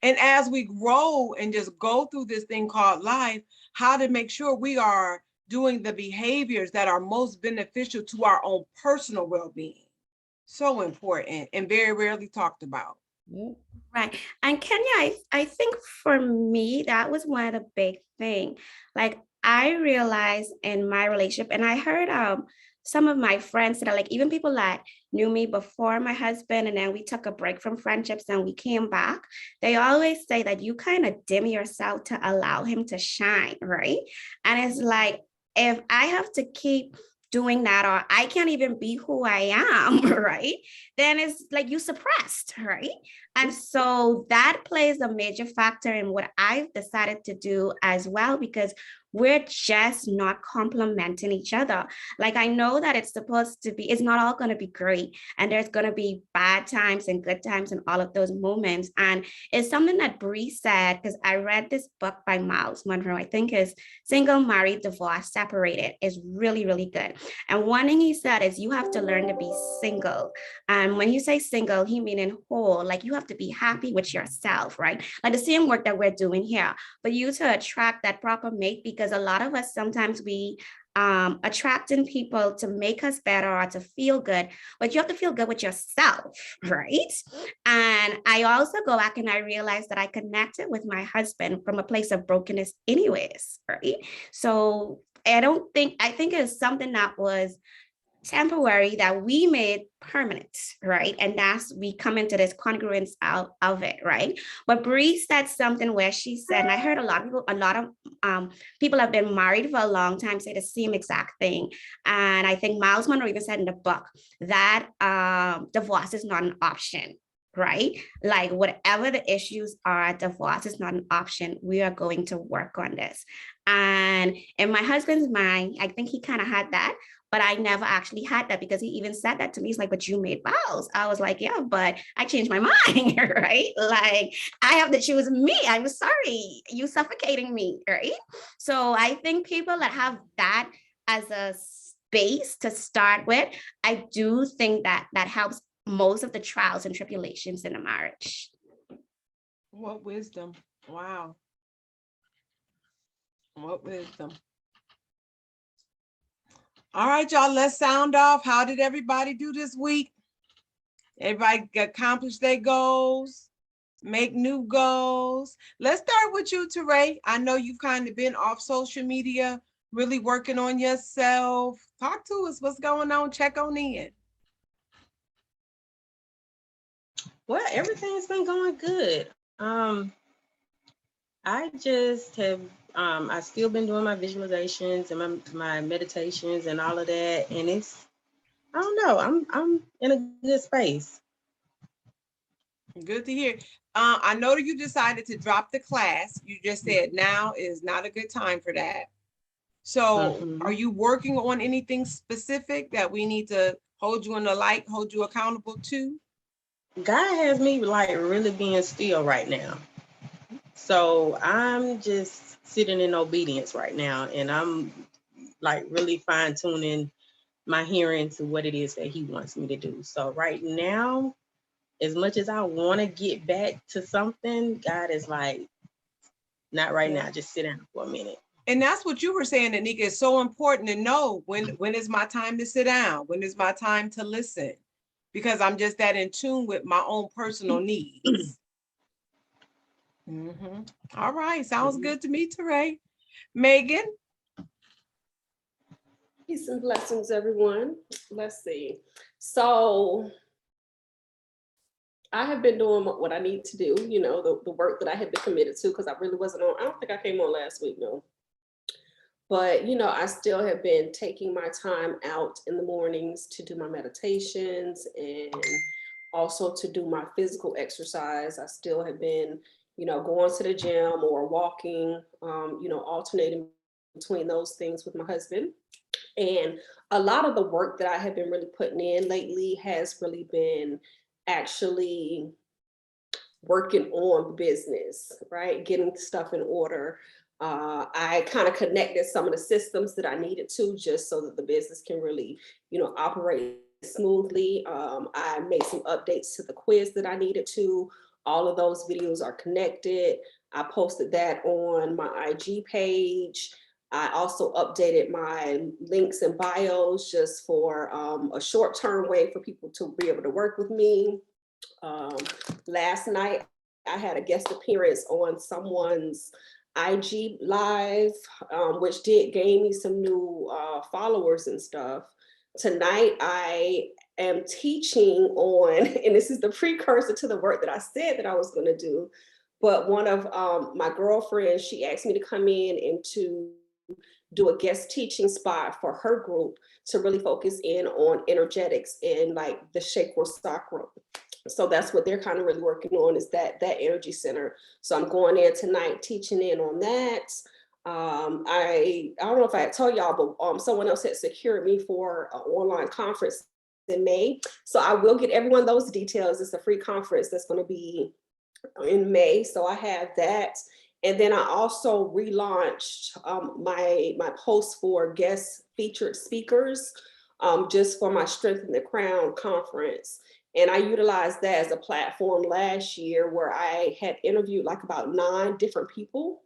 And as we grow and just go through this thing called life, how to make sure we are doing the behaviors that are most beneficial to our own personal well-being. So important and very rarely talked about. Yep. Right. And Kenya, I think for me, that was one of the big thing. Like I realized in my relationship, and I heard some of my friends that are like, even people that knew me before my husband, and then we took a break from friendships and we came back. They always say that you kind of dim yourself to allow him to shine, right? And it's like, if I have to keep doing that, or I can't even be who I am, right? Then it's like you suppressed, right? And so that plays a major factor in what I've decided to do as well, because we're just not complementing each other. Like I know that it's supposed to be, it's not all going to be great. And there's going to be bad times and good times and all of those moments. And it's something that Bree said, because I read this book by Miles Monroe, I think is Single, Married, Divorced, Separated, is really, really good. And one thing he said is you have to learn to be single. And when you say single, he meaning whole, like you have to be happy with yourself, right? Like the same work that we're doing here, but you to attract that proper mate, because a lot of us sometimes we attracting people to make us better or to feel good, but you have to feel good with yourself, right? And I also go back and I realized that I connected with my husband from a place of brokenness anyways, right? So I think it's something that was temporary that we made permanent, right? And that's we come into this congruence out of it, right? But Bree said something where she said, and I heard a lot of people have been married for a long time say the same exact thing. And I think Miles Monroe even said in the book that divorce is not an option. Right? Like whatever the issues are, divorce is not an option. We are going to work on this. And in my husband's mind, I think he kind of had that, but I never actually had that because he even said that to me. He's like, but you made vows. I was like, yeah, but I changed my mind, right? Like I have to choose me. I'm sorry, you suffocating me, right? So I think people that have that as a space to start with, I do think that that helps most of the trials and tribulations in a marriage. What wisdom. Wow. What wisdom. All right, y'all, let's sound off. How did everybody do this week? Everybody accomplish their goals, make new goals. Let's start with you, Teray. I know you've kind of been off social media, really working on yourself. Talk to us. What's going on? Check on in. Well, everything's been going good. I just have I still been doing my visualizations and my meditations and all of that, and it's I don't know, I'm in a good space. Good to hear. I know that you decided to drop the class. You just said now is not a good time for that. So are you working on anything specific that we need to hold you in the light, hold you accountable to? God has me like really being still right now. So I'm just sitting in obedience right now, and I'm like really fine tuning my hearing to what it is that he wants me to do. So right now, as much as I want to get back to something, God is like, not right now, just sit down for a minute. And that's what you were saying, Anika. It's so important to know when is my time to sit down? When is my time to listen? Because I'm just that in tune with my own personal needs. All right, sounds good to me, Teray. Megan? Peace and blessings, everyone. Let's see. So I have been doing what I need to do, you know, the work that I had been committed to, because I really wasn't on. I don't think I came on last week, no. But, you know, I still have been taking my time out in the mornings to do my meditations and also to do my physical exercise. I still have been, you know, going to the gym or walking, you know, alternating between those things with my husband. And a lot of the work that I have been really putting in lately has really been actually working on the business, right? Getting stuff in order. I kind of connected some of the systems that I needed to, just so that the business can really, you know, operate smoothly. I made some updates to the quiz that I needed to. All of those videos are connected. I posted that on my IG page. I also updated my links and bios just for a short-term way for people to be able to work with me. Last night, I had a guest appearance on someone's IG live, which did gain me some new followers and stuff. Tonight, I am teaching on, and this is the precursor to the work that I said that I was going to do. But one of my girlfriends, she asked me to come in and to do a guest teaching spot for her group to really focus in on energetics and like the chakra sacral. So that's what they're kind of really working on, is that energy center. So I'm going in tonight, teaching in on that. I don't know if I had told y'all, but someone else had secured me for an online conference in May. So I will get everyone those details. It's a free conference that's going to be in May. So I have that. And then I also relaunched my post for guest featured speakers just for my Strengthen the Crown conference. And I utilized that as a platform last year where I had interviewed like about 9 different people.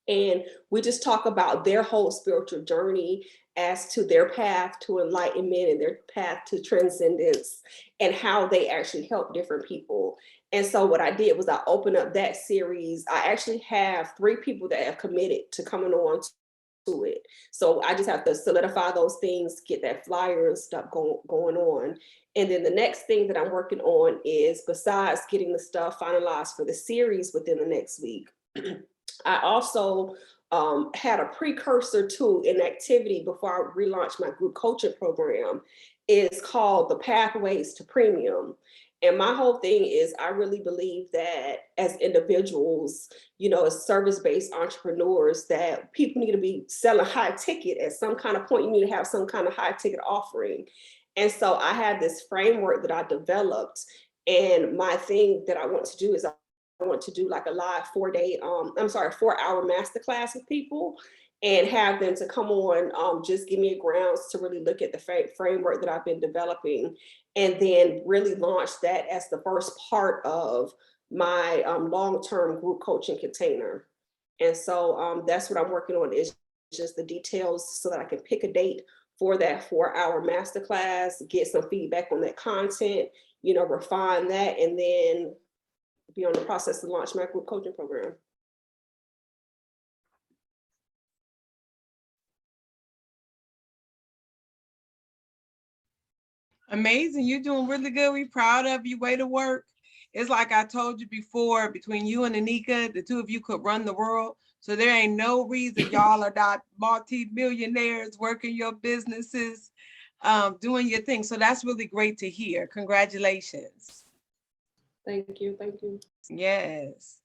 And we just talk about their whole spiritual journey as to their path to enlightenment and their path to transcendence and how they actually help different people. And so what I did was I opened up that series. I actually have 3 people that have committed to coming on to it. So I just have to solidify those things, get that flyer and stuff going on. And then the next thing that I'm working on is, besides getting the stuff finalized for the series within the next week, I also had a precursor to an activity before I relaunched my group coaching program. It's called the Pathways to Premium. And my whole thing is, I really believe that as individuals, you know, as service-based entrepreneurs, that people need to be selling high ticket at some kind of point. You need to have some kind of high ticket offering. And so I had this framework that I developed. And my thing that I want to do is I want to do like a live 4-hour masterclass with people and have them to come on, just give me a grounds to really look at the framework that I've been developing, and then really launch that as the first part of my long-term group coaching container. And so that's what I'm working on, is just the details so that I can pick a date for that 4-hour masterclass, get some feedback on that content, you know, refine that, and then be on the process to launch my group coaching program. Amazing. You're doing really good. We're proud of you. Way to work. It's like I told you before, between you and Anika, the 2 of you could run the world. So there ain't no reason y'all are not multi-millionaires working your businesses, doing your thing. So that's really great to hear. Congratulations. Thank you. Thank you. Yes.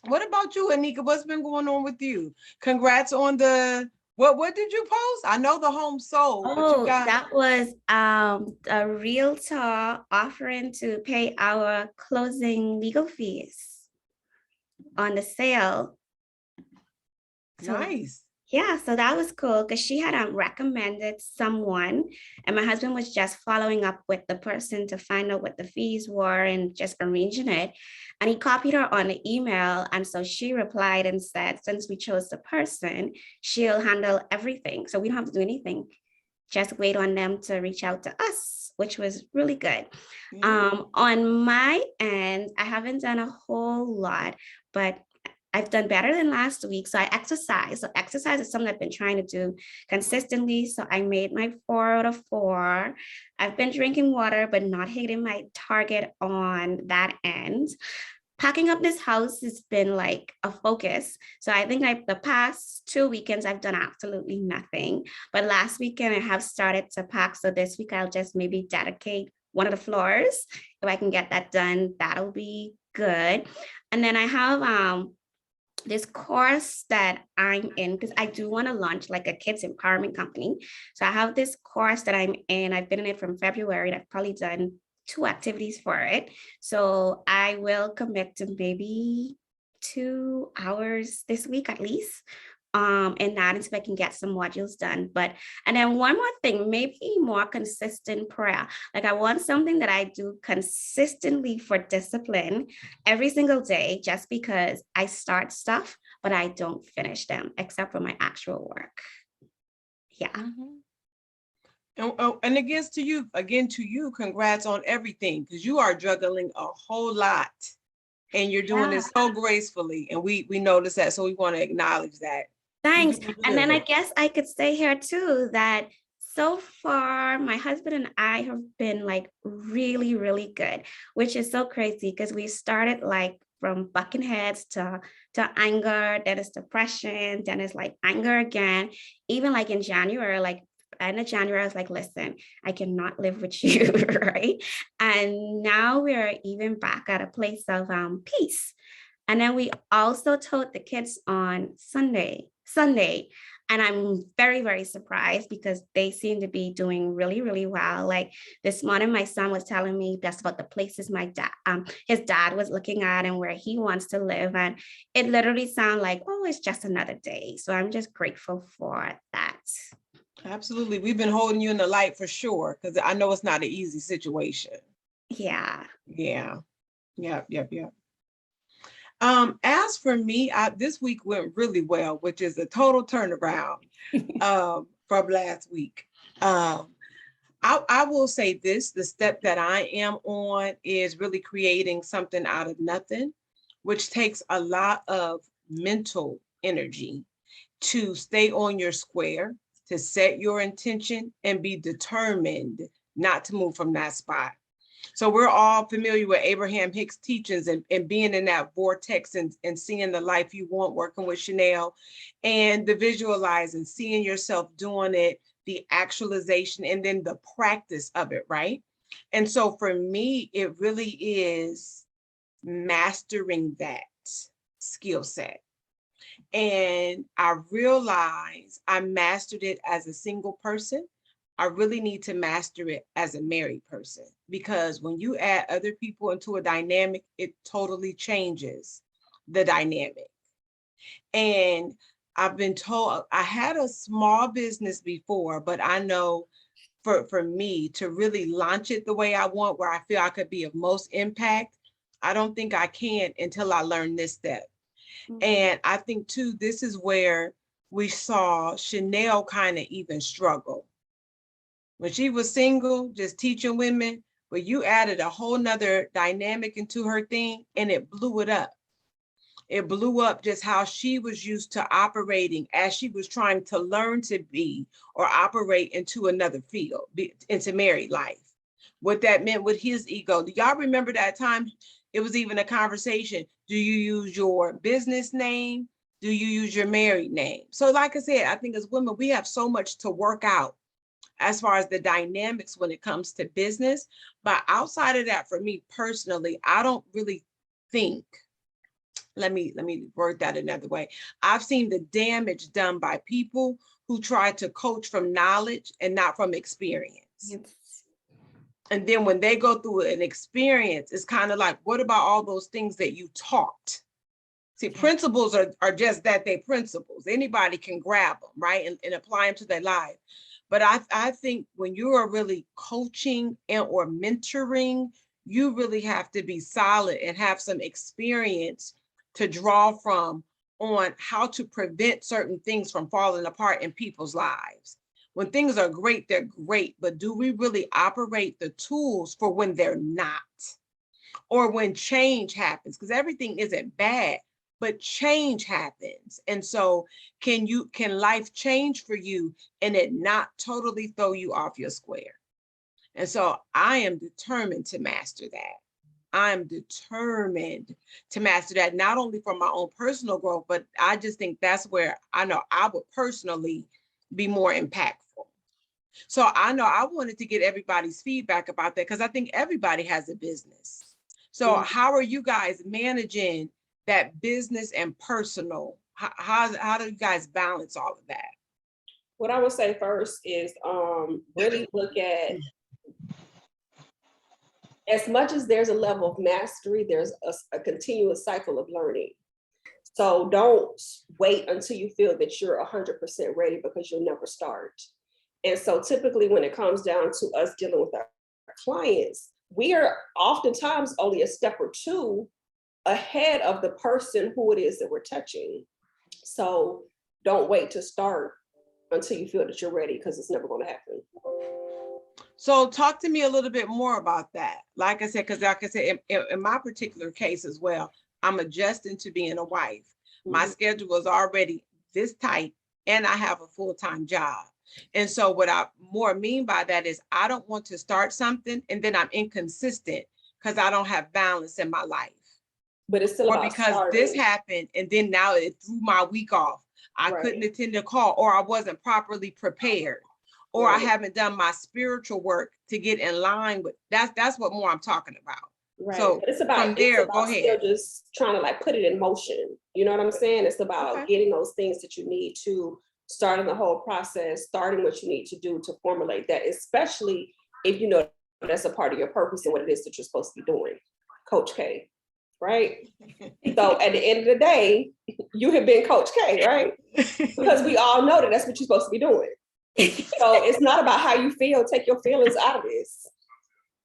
What about you, Anika? What's been going on with you? Congrats on the, what did you post? I know the home sold. Oh, that was a realtor offering to pay our closing legal fees on the sale. So, nice. yeah, so that was cool because she had recommended someone, and my husband was just following up with the person to find out what the fees were and just arranging it. And he copied her on the email. And so she replied and said, since we chose the person, she'll handle everything. So we don't have to do anything. Just wait on them to reach out to us, which was really good. On my end, I haven't done a whole lot, but I've done better than last week. So I exercise. So exercise is something I've been trying to do consistently. So I made my 4 out of 4. I've been drinking water, but not hitting my target on that end. Packing up this house has been like a focus. So I think the past 2 weekends, I've done absolutely nothing. But last weekend, I have started to pack. So this week, I'll just maybe dedicate one of the floors. If I can get that done, that'll be good. And then I have this course that I'm in, because I do want to launch like a kids empowerment company. So I have this course that I'm in. I've been in it from February. I've probably done 2 activities for it. So I will commit to maybe 2 hours this week at least. And that is if I can get some modules done. And then one more thing, maybe more consistent prayer. Like I want something that I do consistently for discipline every single day, just because I start stuff, but I don't finish them except for my actual work. Yeah. And again to you, congrats on everything, because you are juggling a whole lot and you're doing it so gracefully. And we notice that. So we want to acknowledge that. Thanks. You And then I good. guess I could say here too that so far my husband and I have been like really, really good, which is so crazy because we started like from bucking heads to anger, then it's depression, then it's like anger again. Even like in January, like end of January, I was like, listen, I cannot live with you, right? And now we're even back at a place of peace. And then we also told the kids on Sunday, and I'm very, very surprised because they seem to be doing really, really well. Like this morning, my son was telling me that's about the places his dad was looking at and where he wants to live. And it literally sounded like, oh, it's just another day. So I'm just grateful for that. Absolutely. We've been holding you in the light for sure, because I know it's not an easy situation. Yeah. Yeah. Yep. As for me, this week went really well, which is a total turnaround from last week. I will say this, the step that I am on is really creating something out of nothing, which takes a lot of mental energy to stay on your square, to set your intention and be determined not to move from that spot. So we're all familiar with Abraham Hicks' teachings and being in that vortex and seeing the life you want, working with Chanel, and the visualizing, seeing yourself doing it, the actualization, and then the practice of it, right? And so for me, it really is mastering that skill set. And I realized I mastered it as a single person. I really need to master it as a married person, because when you add other people into a dynamic, it totally changes the dynamic. And I've been told I had a small business before, but I know for me to really launch it the way I want, where I feel I could be of most impact, I don't think I can until I learn this step. And I think too, this is where we saw Chanel kind of even struggle. When she was single, just teaching women, but you added a whole nother dynamic into her thing and it blew it up. It blew up just how she was used to operating as she was trying to learn to be or operate into another field, into married life. What that meant with his ego. Do y'all remember that time? It was even a conversation. Do you use your business name? Do you use your married name? So like I said, I think as women, we have so much to work out as far as the dynamics when it comes to business. But outside of that, for me personally, I don't really think, let me word that another way. I've seen the damage done by people who try to coach from knowledge and not from experience. Yes. And then when they go through an experience, it's kind of like, what about all those things that you taught? See, principles are just that, they're principles. Anybody can grab them, right? And apply them to their life. But I think when you are really coaching or mentoring, you really have to be solid and have some experience to draw from on how to prevent certain things from falling apart in people's lives. When things are great, they're great, but do we really operate the tools for when they're not? Or when change happens, because everything isn't bad, but change happens. And so can life change for you and it not totally throw you off your square? And so I am determined to master that. I'm determined to master that, not only for my own personal growth, but I just think that's where I know I would personally be more impactful. So I know I wanted to get everybody's feedback about that, because I think everybody has a business. So how are you guys managing that business and personal? How do you guys balance all of that? What I would say first is really look at, as much as there's a level of mastery, there's a continuous cycle of learning. So don't wait until you feel that you're 100% ready, because you'll never start. And so typically when it comes down to us dealing with our clients, we are oftentimes only a step or two ahead of the person who it is that we're touching. So don't wait to start until you feel that you're ready, because it's never going to happen. So talk to me a little bit more about that. Like I said, because like I said, in my particular case as well, I'm adjusting to being a wife. My schedule is already this tight and I have a full-time job. And so what I more mean by that is I don't want to start something and then I'm inconsistent because I don't have balance in my life. But it's still Or about because starting. this happened and then now it threw my week off. I couldn't attend a call, or I wasn't properly prepared, or I haven't done my spiritual work to get in line with that's what more I'm talking about. Right. So but it's about, from there, it's about go still ahead. just trying to like put it in motion. You know what I'm saying? It's about getting those things that you need to starting the whole process, starting what you need to do to formulate that, especially if you know that's a part of your purpose and what it is that you're supposed to be doing. Coach K, right? So at the end of the day, you have been Coach K, right? Because we all know that that's what you're supposed to be doing. So it's not about how you feel. Take your feelings out of this,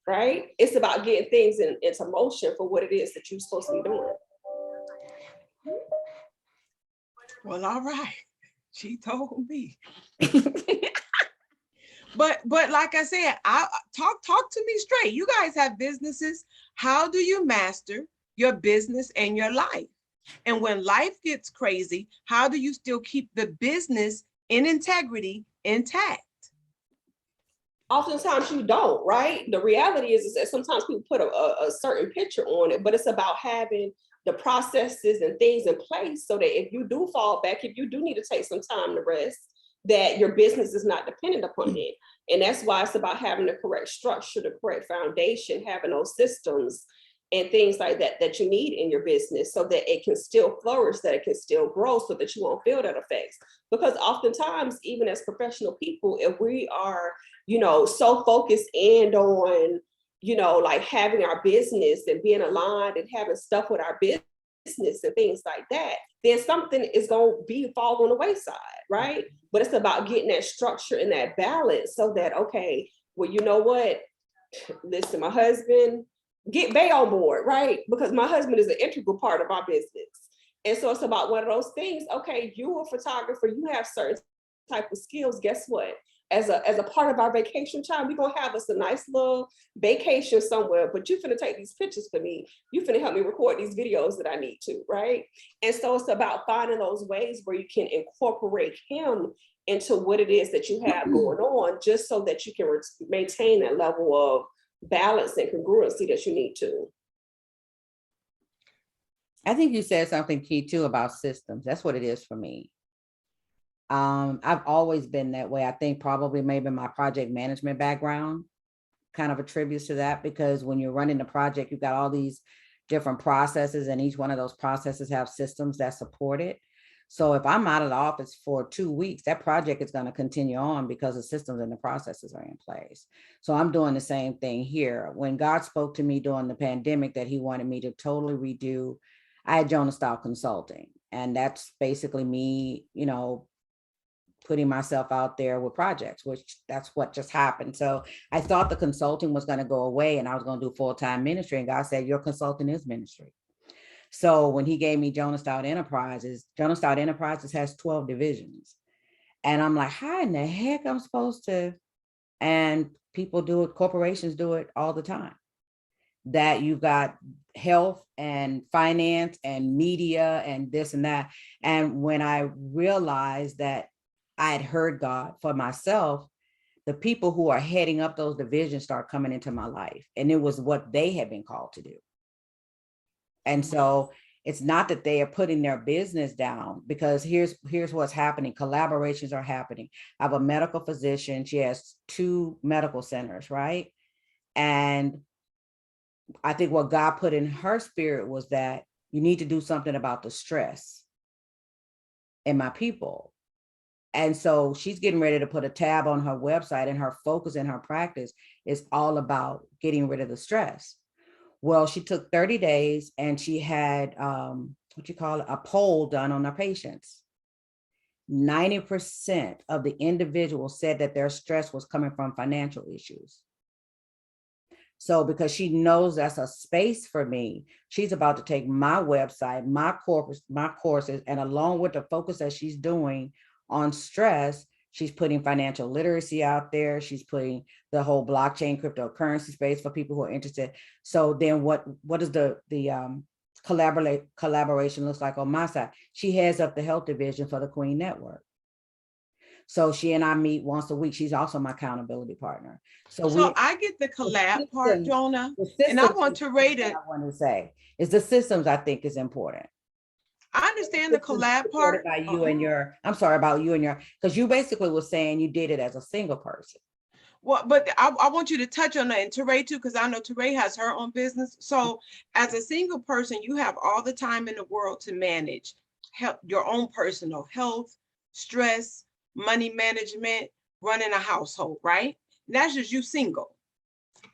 right? It's about getting things into motion for what it is that you're supposed to be doing. Well, all right. She told me. But like I said, I talk to me straight. You guys have businesses. How do you master your business and your life? And when life gets crazy, how do you still keep the business in integrity intact? Oftentimes you don't, right? The reality is that sometimes people put a certain picture on it, but it's about having the processes and things in place so that if you do fall back, if you do need to take some time to rest, that your business is not dependent upon it. And that's why it's about having the correct structure, the correct foundation, having those systems and things like that that you need in your business so that it can still flourish, that it can still grow, so that you won't feel that effects. Because oftentimes, even as professional people, if we are, you know, so focused in on, you know, like having our business and being aligned and having stuff with our business and things like that, then something is going to be fall on the wayside, right? But it's about getting that structure and that balance so that, okay, well, you know what? Listen, my husband, get Bay on board, right? Because my husband is an integral part of our business. And so it's about one of those things. Okay, you're a photographer, you have certain type of skills. Guess what? As a part of our vacation time, we're gonna have us a nice little vacation somewhere, but you finna take these pictures for me. You finna help me record these videos that I need to, right? And so it's about finding those ways where you can incorporate him into what it is that you have going on, just so that you can maintain that level of balance and congruency that you need to. I think you said something key too about systems. That's what it is for me. I've always been that way. I think probably maybe my project management background kind of attributes to that, because when you're running the project, you've got all these different processes and each one of those processes have systems that support it. So if I'm out of the office for 2 weeks, that project is going to continue on because the systems and the processes are in place. So I'm doing the same thing here. When God spoke to me during the pandemic that he wanted me to totally redo, I had Jonah Style Consulting, and that's basically me, you know, putting myself out there with projects, which that's what just happened. So I thought the consulting was going to go away and I was going to do full-time ministry. And God said, your consulting is ministry. So when he gave me Jonah Style Enterprises has 12 divisions. And I'm like, how in the heck I'm supposed to? And people do it, corporations do it all the time. That you've got health and finance and media and this and that. And when I realized that I had heard God for myself, the people who are heading up those divisions start coming into my life. And it was what they had been called to do. And so it's not that they are putting their business down, because here's what's happening. Collaborations are happening. I have a medical physician. She has 2 medical centers, right? And I think what God put in her spirit was that you need to do something about the stress in my people. And so she's getting ready to put a tab on her website, and her focus in her practice is all about getting rid of the stress. Well, she took 30 days and she had a poll done on her patients. 90% of the individuals said that their stress was coming from financial issues. So because she knows that's a space for me, she's about to take my website, my courses, and along with the focus that she's doing on stress, She's putting financial literacy out there. She's putting the whole blockchain cryptocurrency space for people who are interested. So then what does the collaboration looks like on my side? She heads up the health division for the Queen Network. So she and I meet once a week. She's also my accountability partner. So I get the collab part, Jonah, and I want to rate it. I want to say is the systems I think is important. I understand the collab part. By you and your, I'm sorry about you and your, because you basically were saying you did it as a single person. Well, but I want you to touch on that, and Teray too, because I know Teray has her own business. So as a single person, you have all the time in the world to manage your own personal health, stress, money management, running a household, right? And that's just you single.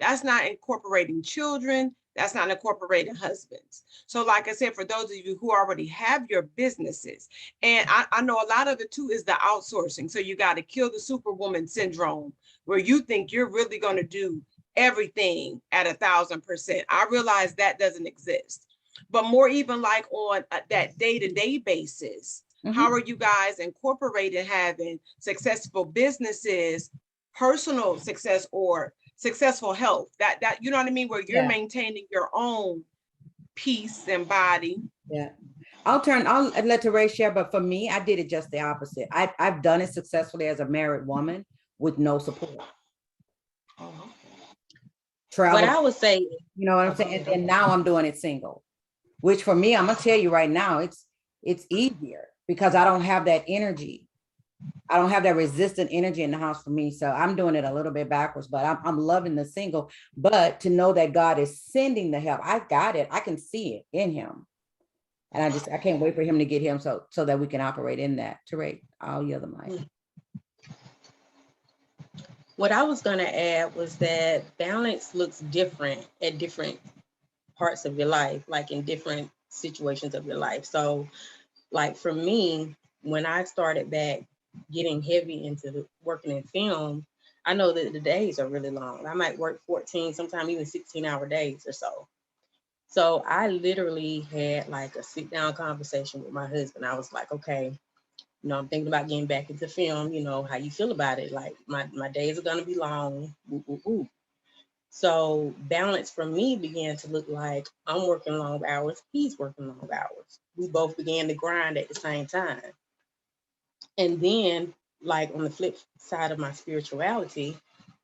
That's not incorporating children. That's not incorporating husbands. So like I said, for those of you who already have your businesses, and I know a lot of it too is the outsourcing. So you got to kill the superwoman syndrome where you think you're really going to do everything at 1,000%. I realize that doesn't exist, but more even like on that day-to-day basis, how are you guys incorporating having successful businesses, personal success, or successful health, that you know what I mean, where you're maintaining your own peace and body? Yeah, I'll let Teray share, but for me, I did it just the opposite. I've done it successfully as a married woman with no support. Travel. What I would say, you know what I'm saying? And now I'm doing it single, which for me, I'm gonna tell you right now, it's easier because I don't have that energy. I don't have that resistant energy in the house for me. So I'm doing it a little bit backwards, but I'm loving the single. But to know that God is sending the help, I got it. I can see it in him. And I can't wait for him to get him so that we can operate in that. Teray, I'll yield the mic. What I was going to add was that balance looks different at different parts of your life, like in different situations of your life. So like for me, when I started back getting heavy into working in film, I know that the days are really long. I might work 14, sometimes even 16-hour days or so. So I literally had like a sit down conversation with my husband. I was like, okay, you know, I'm thinking about getting back into film, you know, how you feel about it? Like my days are gonna be long, woo, woo, woo. So balance for me began to look like I'm working long hours, he's working long hours. We both began to grind at the same time. And then like on the flip side of my spirituality,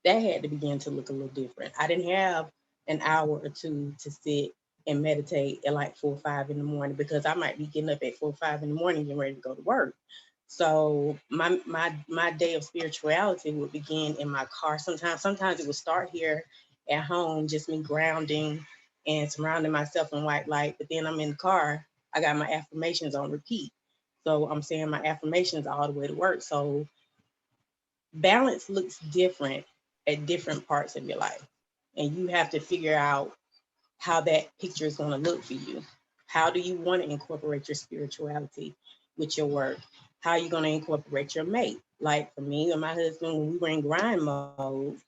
that had to begin to look a little different. I didn't have an hour or two to sit and meditate at like 4 or 5 in the morning, because I might be getting up at 4 or 5 in the morning getting ready to go to work. So my day of spirituality would begin in my car. Sometimes it would start here at home, just me grounding and surrounding myself in white light. But then I'm in the car, I got my affirmations on repeat. So I'm saying my affirmations all the way to work. So balance looks different at different parts of your life. And you have to figure out how that picture is going to look for you. How do you want to incorporate your spirituality with your work? How are you going to incorporate your mate? Like for me and my husband, when we were in grind mode,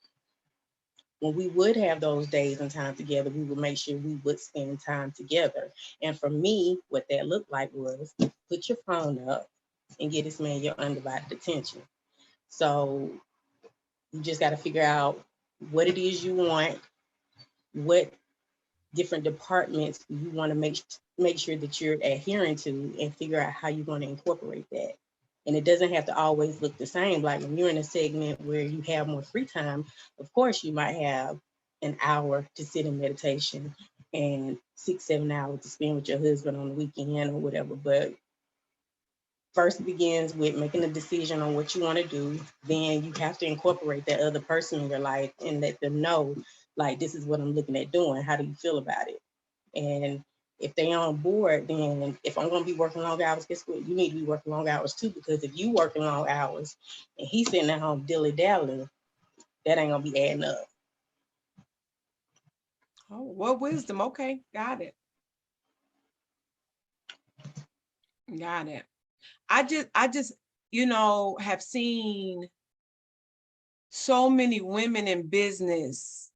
when we would have those days and time together, we would make sure we would spend time together. And for me, what that looked like was put your phone up and get this man your undivided attention. So you just got to figure out what it is you want, what different departments you want to make sure that you're adhering to, and figure out how you're going to incorporate that. And it doesn't have to always look the same. Like when you're in a segment where you have more free time, of course you might have an hour to sit in meditation and 6-7 hours to spend with your husband on the weekend or whatever. But first begins with making a decision on what you want to do. Then you have to incorporate that other person in your life and let them know, like, this is what I'm looking at doing. How do you feel about it? And if they on board, then if I'm going to be working long hours, guess what? You need to be working long hours too, because if you working long hours and he's sitting at home dilly-dallying, that ain't going to be adding up. Oh, what wisdom. Okay, got it. Got it. I just, you know, have seen so many women in business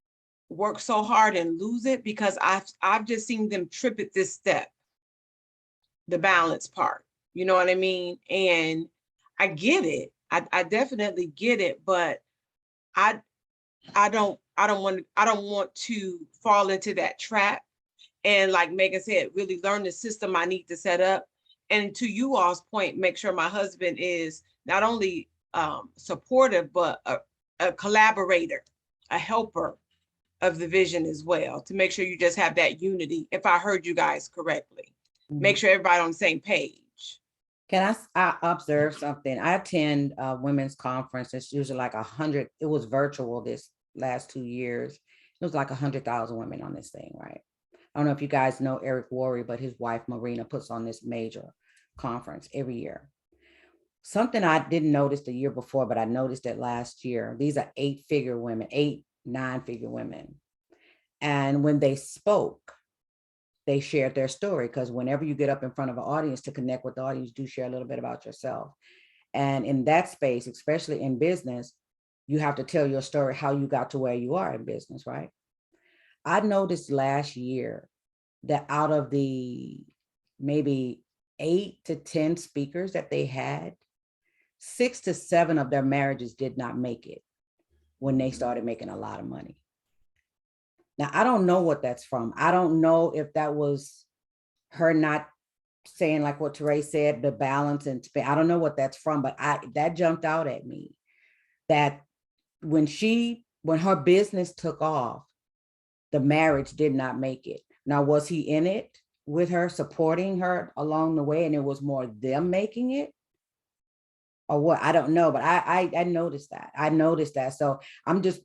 work so hard and lose it because I've just seen them trip at this step, the balance part. You know what I mean? And I get it. I definitely get it, but I don't want to fall into that trap. And like Megan said, really learn the system I need to set up. And to you all's point, make sure my husband is not only supportive, but a collaborator, a helper of the vision as well, to make sure you just have that unity. If I heard you guys correctly, make sure everybody on the same page. Can I observe something? I attend a women's conference. It's usually like 100. It was virtual this last 2 years. It was like 100,000 women on this thing, right? I don't know if you guys know Eric Worre, but his wife Marina puts on this major conference every year. Something I didn't notice the year before, but I noticed it last year. These are 8-figure women, 9-figure women. And when they spoke, they shared their story, because whenever you get up in front of an audience to connect with the audience, do share a little bit about yourself. And in that space, especially in business, you have to tell your story, how you got to where you are in business, right? I noticed last year that out of the maybe 8 to 10 speakers that they had, 6 to 7 of their marriages did not make it when they started making a lot of money. Now, I don't know what that's from. I don't know if that was her not saying, like what Teray said, the balance, and I don't know what that's from, but that jumped out at me, that when her business took off, the marriage did not make it. Now, was he in it with her, supporting her along the way, and it was more them making it? Or what? I don't know, but I noticed that. I noticed that. So I'm just,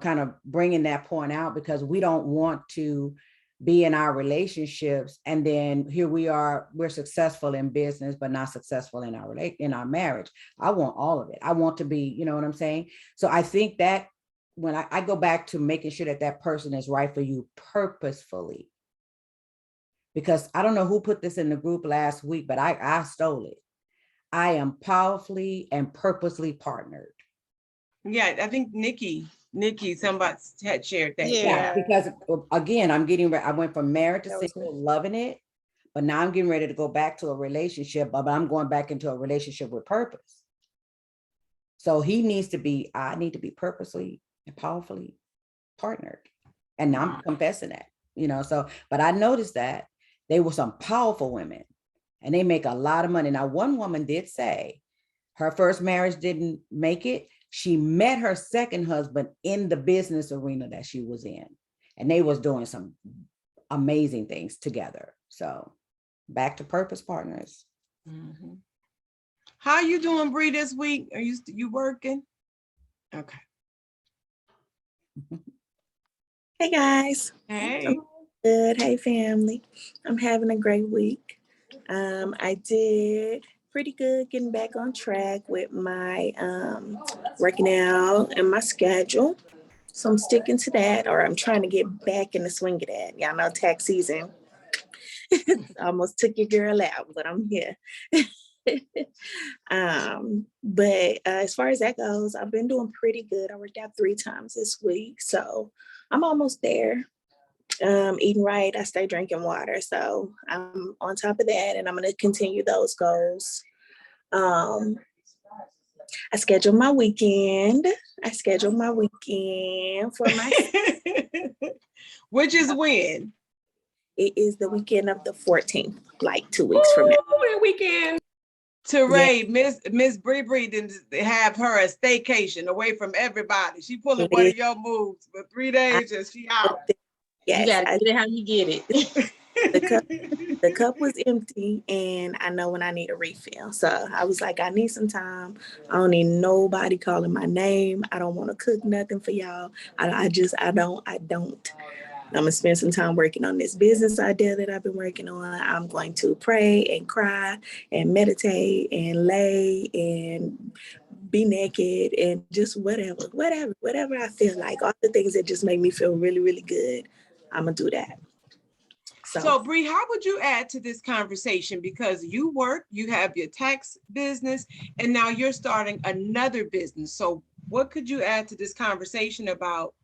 kind of bringing that point out, because we don't want to be in our relationships and then here we are, we're successful in business, but not successful in our marriage. I want all of it. I want to be, you know what I'm saying? So I think that when I go back to making sure that person is right for you purposefully, because I don't know who put this in the group last week, but I stole it. I am powerfully and purposely partnered. Yeah, I think Nikki, somebody had shared that. Yeah. Yeah. Because again, I went from married to single, loving it, but now I'm getting ready to go back to a relationship, but I'm going back into a relationship with purpose. So I need to be purposely and powerfully partnered. And now I'm confessing that, but I noticed that they were some powerful women and they make a lot of money. Now, one woman did say her first marriage didn't make it. She met her second husband in the business arena that she was in, and they was doing some amazing things together. So back to purpose partners. Mm-hmm. How you doing, Bree, this week? Are you working? Okay. Hey guys. Hey. I'm good. Hey family. I'm having a great week. I did pretty good getting back on track with my working out and my schedule. So I'm sticking to that, or I'm trying to get back in the swing of that. Y'all know tax season almost took your girl out, but I'm here. But as far as that goes, I've been doing pretty good. I worked out 3 times this week, so I'm almost there. Eating right, I stay drinking water, so I'm on top of that, and I'm going to continue those goals. I scheduled my weekend. For my which is when? It is the weekend of the 14th, like 2 weeks from now. Weekend. Teray, Miss Bree didn't have her a staycation away from everybody. She pulling one of your moves for 3 days and she out. Yes, You gotta get it how you get it. The cup was empty, and I know when I need a refill. So I was like, I need some time. I don't need nobody calling my name. I don't want to cook nothing for y'all. I don't. I'm gonna spend some time working on this business idea that I've been working on. I'm going to pray and cry and meditate and lay and be naked and just whatever I feel like. All the things that just make me feel really, really good. I'm gonna do that. So Bree, how would you add to this conversation? Because you work, you have your tax business, and now you're starting another business. So what could you add to this conversation about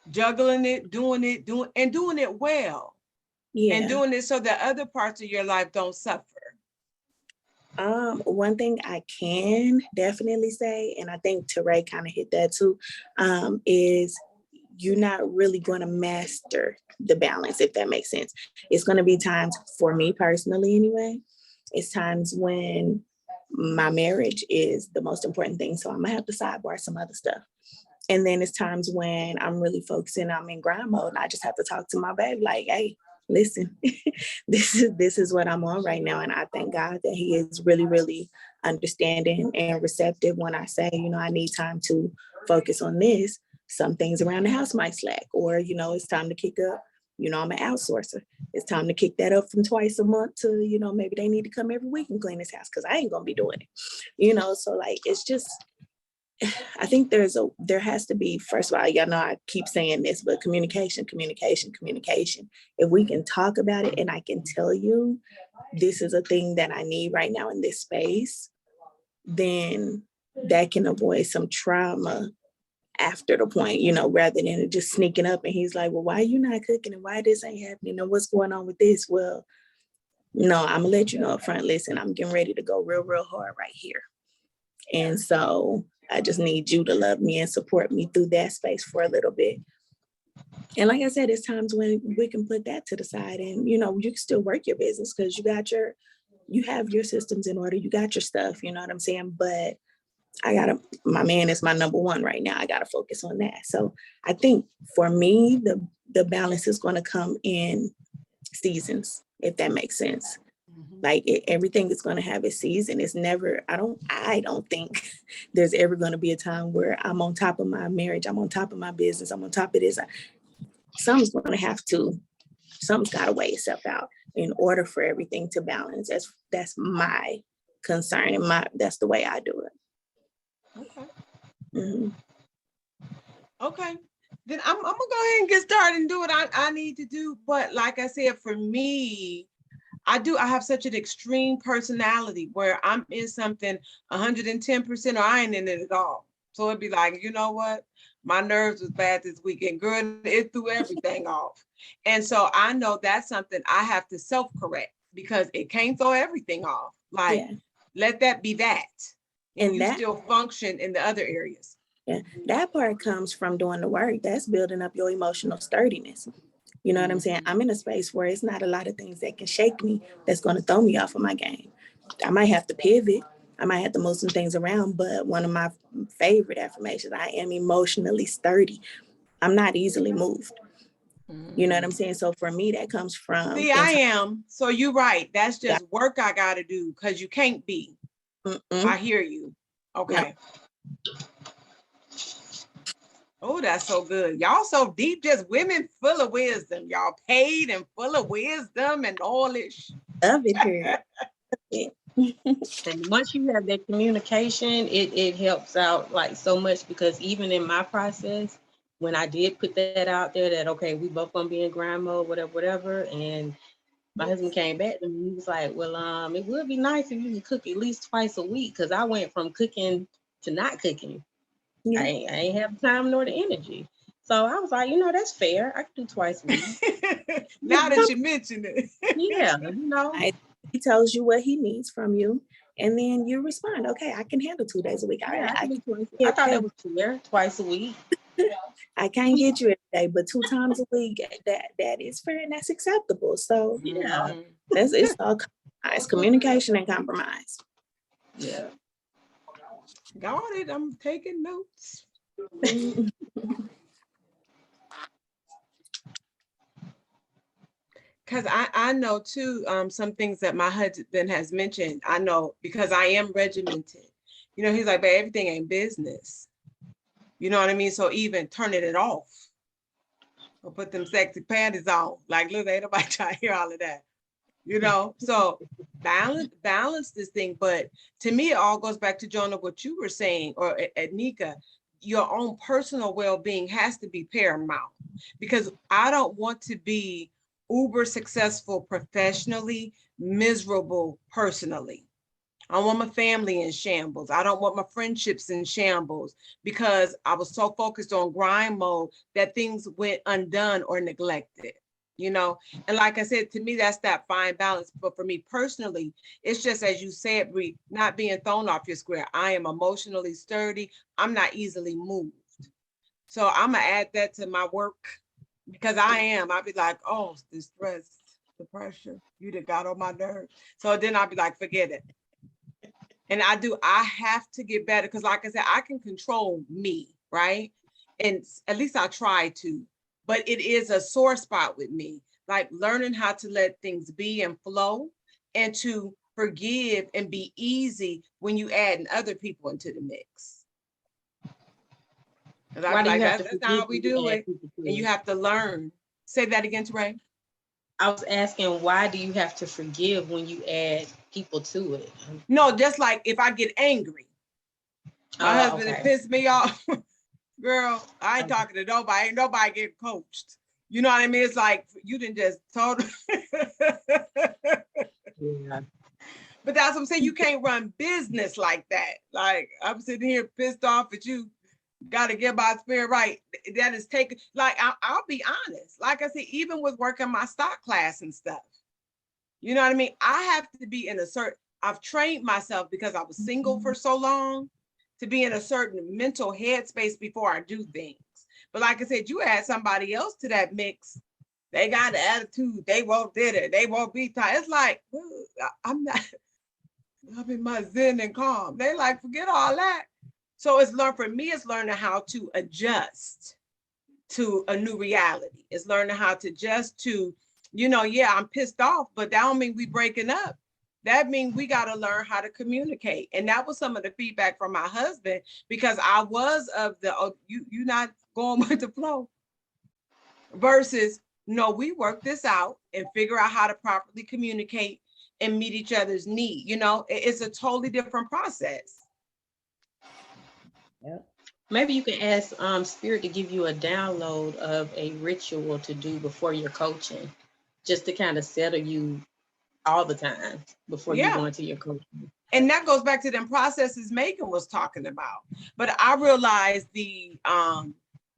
juggling it, doing it well? Yeah. And doing it so that other parts of your life don't suffer? One thing I can definitely say, and I think Teray kind of hit that too, is you're not really going to master the balance, if that makes sense. It's going to be times, for me personally anyway, it's times when my marriage is the most important thing. So I'm gonna have to sidebar some other stuff. And then it's times when I'm really focusing, I'm in grind mode, and I just have to talk to my baby like, hey, listen, this is what I'm on right now. And I thank God that he is really, really understanding and receptive when I say, I need time to focus on this. Some things around the house might slack, or, it's time to kick up. I'm an outsourcer. It's time to kick that up from twice a month to, maybe they need to come every week and clean this house because I ain't gonna be doing it. So like, it's just, I think there has to be, first of all, y'all know I keep saying this, but communication. If we can talk about it and I can tell you this is a thing that I need right now in this space, then that can avoid some trauma after the point, rather than it just sneaking up and he's like, well, why are you not cooking and why this ain't happening and what's going on with this? Well, no, I'm gonna let you know up front, listen, I'm getting ready to go real, real hard right here. And so I just need you to love me and support me through that space for a little bit. And like I said, it's times when we can put that to the side and, you can still work your business because you have your systems in order, you got your stuff, you know what I'm saying? But my man is my number one right now. I gotta focus on that. So I think for me, the balance is gonna come in seasons, if that makes sense. Like everything is going to have a season. It's never, I don't think there's ever going to be a time where I'm on top of my marriage. I'm on top of my business. I'm on top of this. Something's got to weigh itself out in order for everything to balance. That's my concern and that's the way I do it. Okay. Mm-hmm. Okay. Then I'm gonna go ahead and get started and do what I need to do. But like I said, for me, I have such an extreme personality where I'm in something 110% or I ain't in it at all. So it'd be like, you know what? My nerves was bad this weekend. Girl, it threw everything off. And so I know that's something I have to self-correct because it can't throw everything off. Like, let that be that. And you still function in the other areas. Yeah, that part comes from doing the work. That's building up your emotional sturdiness. You know what I'm saying? I'm in a space where it's not a lot of things that can shake me that's going to throw me off of my game. I might have to pivot. I might have to move some things around, but one of my favorite affirmations, I am emotionally sturdy. I'm not easily moved. You know what I'm saying? So for me, that comes from... See, I am. So you're right. That's just work I got to do because you can't be. I hear you. Okay. No. Oh, that's so good. Y'all so deep, just women full of wisdom. Y'all paid and full of wisdom and all this. Love it here. And once you have that communication, it helps out like so much because even in my process, when I did put that out there that, okay, we both gonna be in grind mode, whatever, and my husband came back to me, he was like, well, it would be nice if you can cook at least twice a week because I went from cooking to not cooking. Yeah. I ain't have the time nor the energy. So I was like, that's fair. I can do twice a week. Now that you mentioned it. Yeah, he tells you what he needs from you. And then you respond, okay, I can handle 2 days a week. I thought that was fair, twice a week. I can't get you every day, but 2 times a week, that is fair and that's acceptable. So yeah, it's all compromise, communication and compromise. Yeah. Got it. I'm taking notes. Because I know too, some things that my husband has mentioned, I know because I am regimented. He's like, but everything ain't business. You know what I mean? So even turning it off or put them sexy panties on. Like, look, ain't nobody trying to hear all of that. So balance this thing. But to me, it all goes back to Jonah, what you were saying, or Ednika, your own personal well-being has to be paramount because I don't want to be uber successful professionally, miserable personally. I don't want my family in shambles. I don't want my friendships in shambles because I was so focused on grind mode that things went undone or neglected. you know? And like I said, to me, that's that fine balance. But for me personally, it's just, as you said, Bree, not being thrown off your square. I am emotionally sturdy. I'm not easily moved. So I'm gonna add that to my work, because I'll be like, oh, the stress, the pressure, you done got on my nerves. So then I'll be like, forget it. And I have to get better, because like I said, I can control me, right? And at least I try to, but it is a sore spot with me, like learning how to let things be and flow, and to forgive and be easy when you add other people into the mix. And Why I'm do you like, have to that's not forgive how we when you do add it. people to And you it? have to learn. Say that again, Teray. I was asking, why do you have to forgive when you add people to it? No, just like if I get angry, my husband had pissed me off. Girl, I ain't talking to nobody. Ain't nobody getting coached. You know what I mean? It's like you didn't just told. Yeah. But that's what I'm saying. You can't run business like that. Like, I'm sitting here pissed off at you. Got to get my spirit right. That is taken. Like, I'll be honest. Like I said, even with working my stock class and stuff, you know what I mean? I have to be in a certain, I've trained myself, because I was single for so long, to be in a certain mental headspace before I do things. But like I said, you add somebody else to that mix, they got an attitude, they won't did it, they won't be tired. It's like, I'm in my zen and calm. They like, forget all that. So for me, it's learning how to adjust to a new reality. It's learning how to adjust to, I'm pissed off, but that don't mean we breaking up. That means we got to learn how to communicate. And that was some of the feedback from my husband, because I was of the, you not going with the flow, versus, no, we work this out and figure out how to properly communicate and meet each other's need. It's a totally different process. Yep. Maybe you can ask Spirit to give you a download of a ritual to do before your coaching, just to kind of settle you all the time before you go into your coaching. And that goes back to them processes Megan was talking about. But I realized the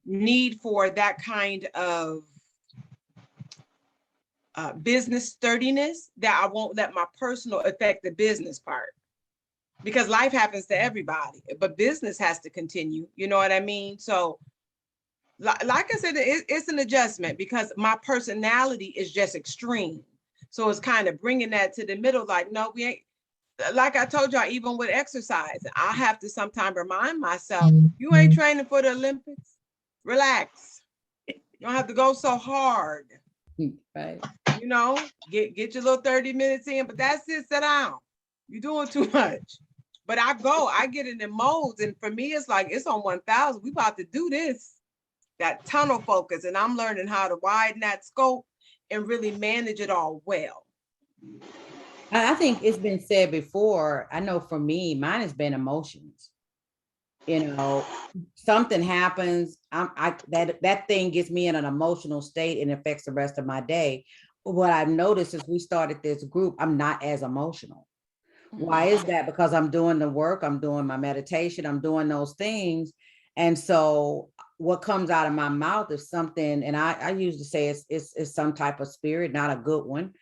need for that kind of business sturdiness, that I won't let my personal affect the business part. Because life happens to everybody, but business has to continue. You know what I mean? So, like I said, it's an adjustment, because my personality is just extreme. So it's kind of bringing that to the middle. Like, no, we ain't. Like I told y'all, even with exercise, I have to sometimes remind myself, you ain't training for the Olympics. Relax. You don't have to go so hard. Right. Get your little 30 minutes in, but that's it. Sit down. You're doing too much. But I get in the modes, and for me, it's like, it's on 1,000. We about to do this, that tunnel focus, and I'm learning how to widen that scope and really manage it all well. I think it's been said before. I know for me, mine has been emotions. Something happens, that thing gets me in an emotional state and affects the rest of my day. What I've noticed is we started this group, I'm not as emotional. Why is that? Because I'm doing the work, I'm doing my meditation, I'm doing those things. And so what comes out of my mouth is something, and I usually say it's some type of spirit, not a good one,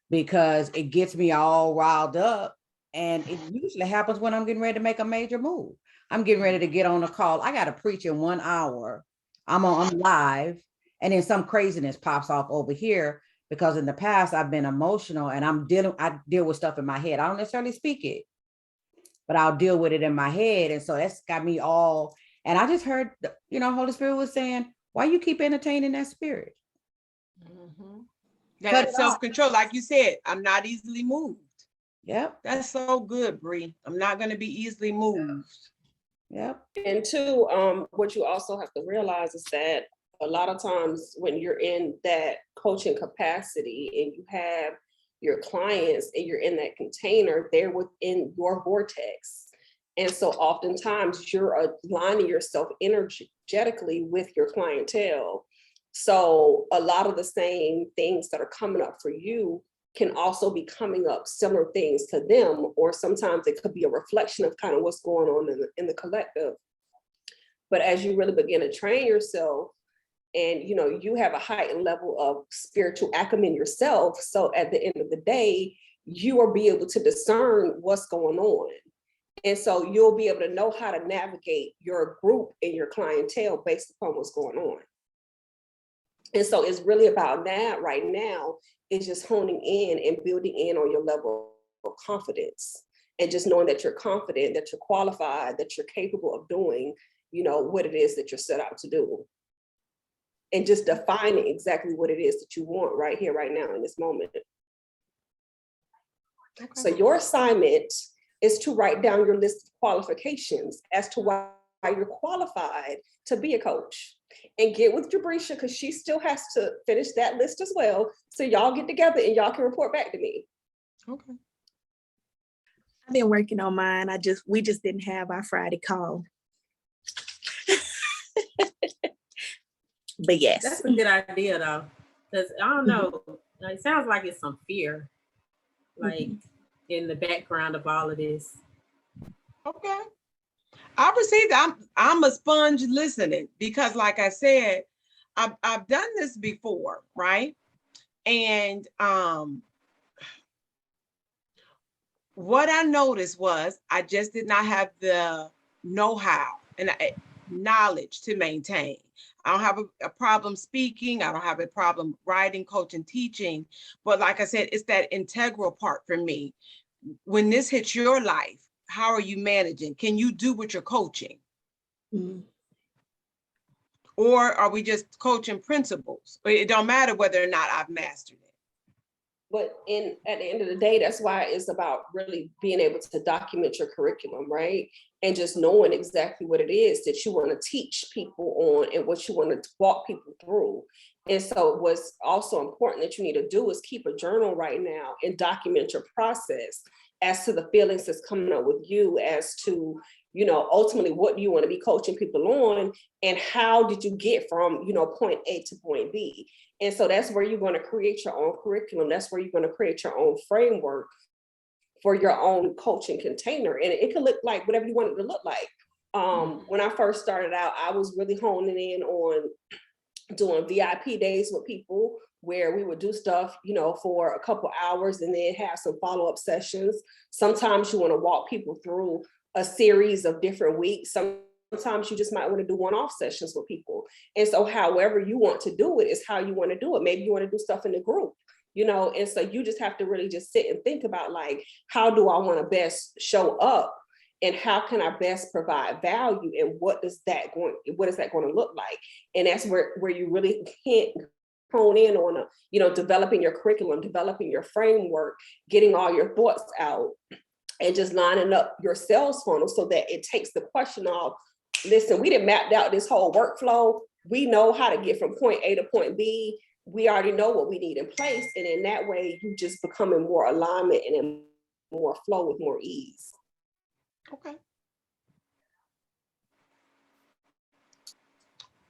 because it gets me all riled up. And it usually happens when I'm getting ready to make a major move. I'm getting ready to get on a call. I got to preach in 1 hour. I'm live, and then some craziness pops off over here, because in the past I've been emotional, and I deal with stuff in my head. I don't necessarily speak it, but I'll deal with it in my head. And so that's got me all, and I just heard, Holy Spirit was saying, why you keep entertaining that spirit? That self-control, like you said, I'm not easily moved. Yep. That's so good, Bree. I'm not going to be easily moved. Yep. And two, what you also have to realize is that a lot of times when you're in that coaching capacity and you have your clients and you're in that container, they're within your vortex. And so oftentimes you're aligning yourself energetically with your clientele. So a lot of the same things that are coming up for you can also be coming up, similar things to them, or sometimes it could be a reflection of kind of what's going on in the collective. But as you really begin to train yourself and you have a heightened level of spiritual acumen yourself. So at the end of the day, you will be able to discern what's going on. And so you'll be able to know how to navigate your group and your clientele based upon what's going on. And so it's really about that right now, is just honing in and building in on your level of confidence, and just knowing that you're confident, that you're qualified, that you're capable of doing, what it is that you're set out to do. And just defining exactly what it is that you want right here, right now, in this moment. Okay. So your assignment is to write down your list of qualifications as to why you're qualified to be a coach, and get with Jabrisha, because she still has to finish that list as well. So y'all get together and y'all can report back to me. Okay. I've been working on mine. We just didn't have our Friday call. But yes. That's a good idea though. Because I don't know, it sounds like it's some fear, like in the background of all of this. Okay. I received, I'm a sponge listening, because like I said, I've done this before, right? And what I noticed was I just did not have the know-how and knowledge to maintain. I don't have a problem speaking. I don't have a problem writing, coaching, teaching. But like I said, it's that integral part for me. When this hits your life, how are you managing? Can you do what you're coaching? Mm-hmm. Or are we just coaching principles? It don't matter whether or not I've mastered it. But at the end of the day, that's why it's about really being able to document your curriculum, right? And just knowing exactly what it is that you want to teach people on and what you want to walk people through. And so what's also important that you need to do is keep a journal right now and document your process as to the feelings that's coming up with you, as to, ultimately what do you want to be coaching people on, and how did you get from, point A to point B. And so that's where you're going to create your own curriculum. That's where you're going to create your own framework for your own coaching container. And it can look like whatever you want it to look like. When I first started out, I was really honing in on doing VIP days with people, where we would do stuff, for a couple hours and then have some follow-up sessions. Sometimes you want to walk people through a series of different weeks. Sometimes you just might want to do one-off sessions with people. And so however you want to do it is how you want to do it. Maybe you want to do stuff in the group, and so you just have to really just sit and think about, like, how do I want to best show up, and how can I best provide value, and what is that going to look like? And that's where you really can't hone in on, developing your curriculum, developing your framework, getting all your thoughts out, and just lining up your sales funnel so that it takes the question off. Listen, we done mapped out this whole workflow. We know how to get from point A to point B. We already know what we need in place. And in that way, you just become in more alignment and in more flow with more ease. Okay.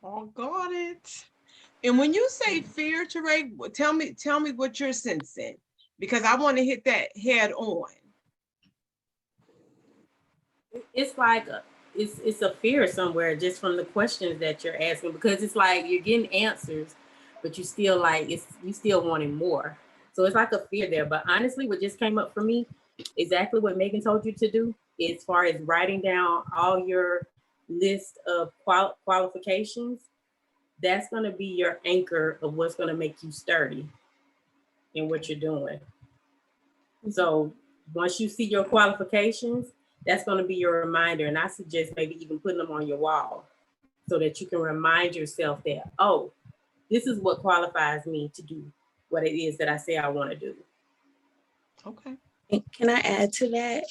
Oh, got it. And when you say fear, Teray, tell me what you're sensing, because I want to hit that head on. It's like it's a fear somewhere, just from the questions that you're asking, because it's like you're getting answers, but you still you still wanting more. So it's like a fear there. But honestly, what just came up for me, exactly what Megan told you to do, as far as writing down all your list of qualifications, that's going to be your anchor of what's going to make you sturdy in what you're doing. So once you see your qualifications, that's going to be your reminder. And I suggest maybe even putting them on your wall so that you can remind yourself that, oh, this is what qualifies me to do what it is that I say I want to do. Okay. And can I add to that?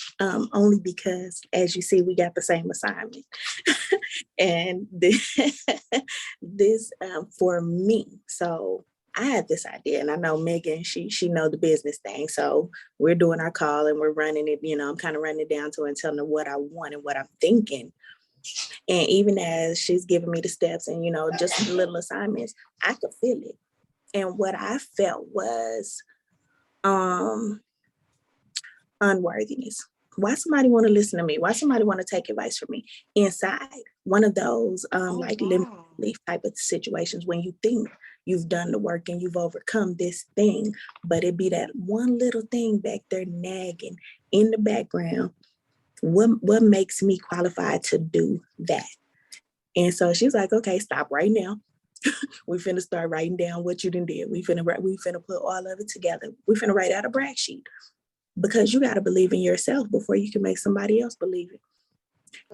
Only because, as you see, we got the same assignment. And this for me, so I had this idea, and I know Megan, she know the business thing. So we're doing our call and we're running it, I'm kind of running it down to her and telling her what I want and what I'm thinking. And even as she's giving me the steps and, just the little assignments, I could feel it. And what I felt was unworthiness. Why somebody want to listen to me? Why somebody want to take advice from me? Inside one of those make-believe type of situations when you think you've done the work and you've overcome this thing, but it be that one little thing back there nagging in the background. What makes me qualified to do that? And so she's like, okay, stop right now. We finna start writing down what you done did. We finna put all of it together. We finna write out a brag sheet, because you gotta believe in yourself before you can make somebody else believe it.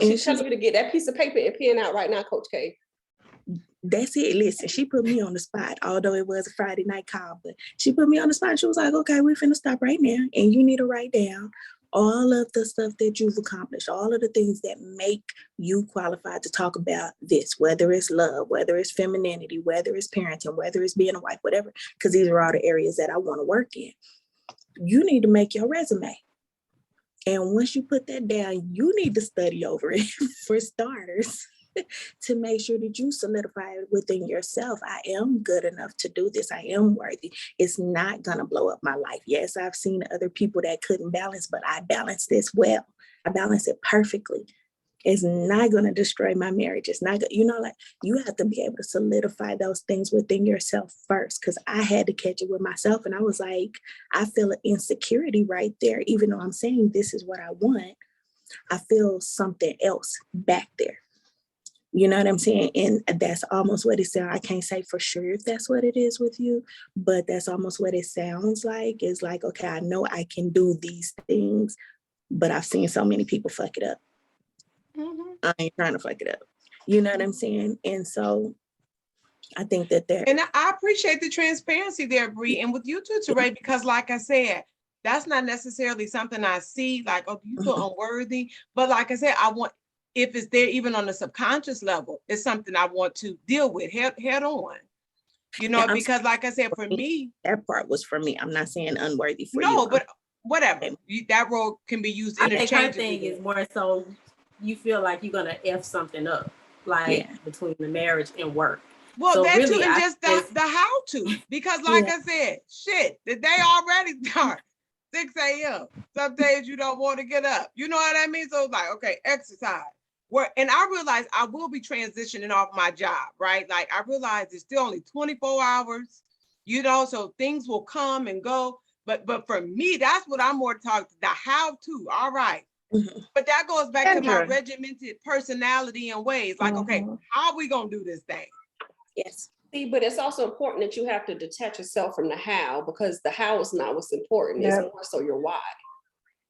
She's telling you to get that piece of paper and pen out right now, Coach K. That's it. Listen, she put me on the spot, although it was a Friday night call, but she put me on the spot. She was like, okay, we're finna stop right now. And you need to write down all of the stuff that you've accomplished, all of the things that make you qualified to talk about this, whether it's love, whether it's femininity, whether it's parenting, whether it's being a wife, whatever, because these are all the areas that I want to work in. You need to make your resume. And once you put that down, you need to study over it for starters to make sure that you solidify it within yourself. I am good enough to do this. I am worthy. It's not going to blow up my life. Yes, I've seen other people that couldn't balance, but I balance this well. I balance it perfectly. It's not going to destroy my marriage. It's not, like you have to be able to solidify those things within yourself first. Because I had to catch it with myself. And I was like, I feel an insecurity right there. Even though I'm saying this is what I want, I feel something else back there. You know what I'm saying? And that's almost what it sounds. I can't say for sure if that's what it is with you, but that's almost what it sounds like. It's like, okay, I know I can do these things, but I've seen so many people fuck it up. Mhm. I ain't trying to fuck it up. You know what I'm saying? And so I think that And I appreciate the transparency there, Bree, and with you too, Teray, because like I said, that's not necessarily something I see like, oh, you feel unworthy. But like I said, I want, if it's there even on the subconscious level, it's something I want to deal with head on. You know, because like I said, for me, that part was for me. I'm not saying unworthy for you. No, but whatever. That role can be used I think her interchangeably. thing is more so you feel like you're gonna F something up, like between the marriage and work. Well, so that really, too, and just the how to, because like I said, shit, the day already start 6 a.m. Some days you don't want to get up. You know what I mean? So it's like, okay, exercise. And I realize I will be transitioning off my job, right? Like I realize it's still only 24 hours, you know, so things will come and go. But for me, that's what I'm more talking, the how to, all right. But that goes back to my regimented personality and ways. Like, okay, how are we gonna do this thing? Yes. See, but it's also important that you have to detach yourself from the how, because the how is not what's important. It's more so your why,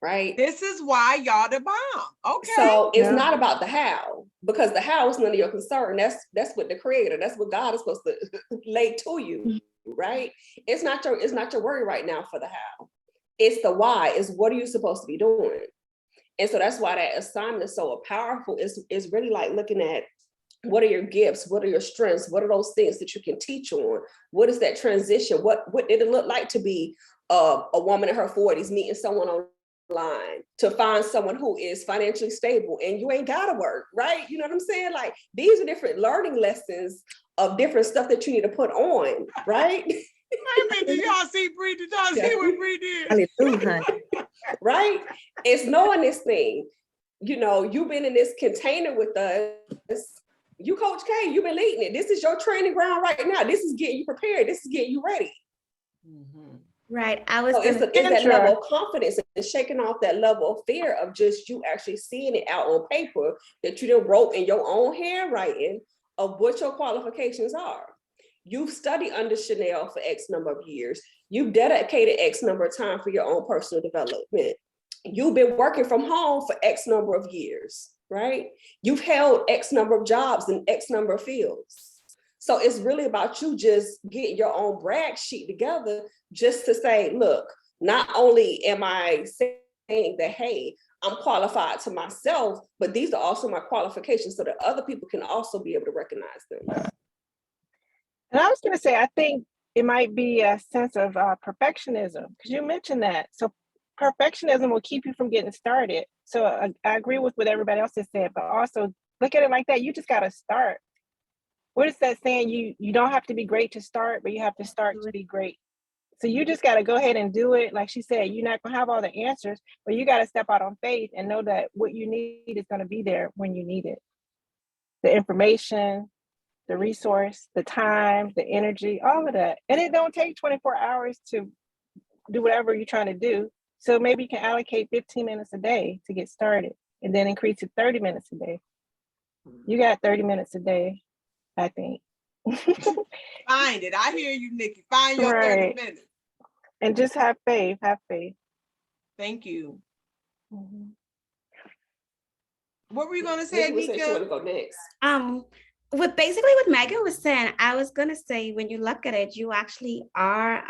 right? This is why y'all the bomb. Okay. So it's not about the how, because the how is none of your concern. That's what the creator, that's what God is supposed to lay to you, right? It's not your worry right now for the how. It's the why. Is what are you supposed to be doing? And so that's why that assignment is so powerful. It's really like looking at what are your gifts? What are your strengths? What are those things that you can teach on? What is that transition? What did it look like to be a woman in her 40s meeting someone online, to find someone who is financially stable and you ain't gotta work, right? You know what I'm saying? Like these are different learning lessons of different stuff that you need to put on, right? Did y'all see Bree? Did y'all see what Bree did? Right? It's knowing this thing. You know, you've been in this container with us. You Coach K, you've been leading it. This is your training ground right now. This is getting you prepared. This is getting you ready. Right. I was it's that level of confidence and shaking off that level of fear of just you actually seeing it out on paper that you done wrote in your own handwriting of what your qualifications are. You've studied under Chanel for X number of years. You've dedicated X number of time for your own personal development. You've been working from home for X number of years, right? You've held X number of jobs in X number of fields. So it's really about you just getting your own brag sheet together just to say, look, not only am I saying that, hey, I'm qualified to myself, but these are also my qualifications so that other people can also be able to recognize them. And I was going to say, I think it might be a sense of perfectionism, because you mentioned that. So perfectionism will keep you from getting started. So I agree with what everybody else has said, but also look at it like that. You just got to start. What is that saying? You don't have to be great to start, but you have to start to be great. So you just got to go ahead and do it. Like she said, you're not going to have all the answers, but you got to step out on faith and know that what you need is going to be there when you need it. The information, the resource, the time, the energy, all of that. And it don't take 24 hours to do whatever you're trying to do. So maybe you can allocate 15 minutes a day to get started and then increase to 30 minutes a day. You got 30 minutes a day, I think. Find it. I hear you, Nikki. Find your 30 minutes. And just have faith. Have faith. Thank you. Mm-hmm. What were you going to say, Nika? You want to go next? What Megan was saying, I was gonna say, when you look at it, you actually are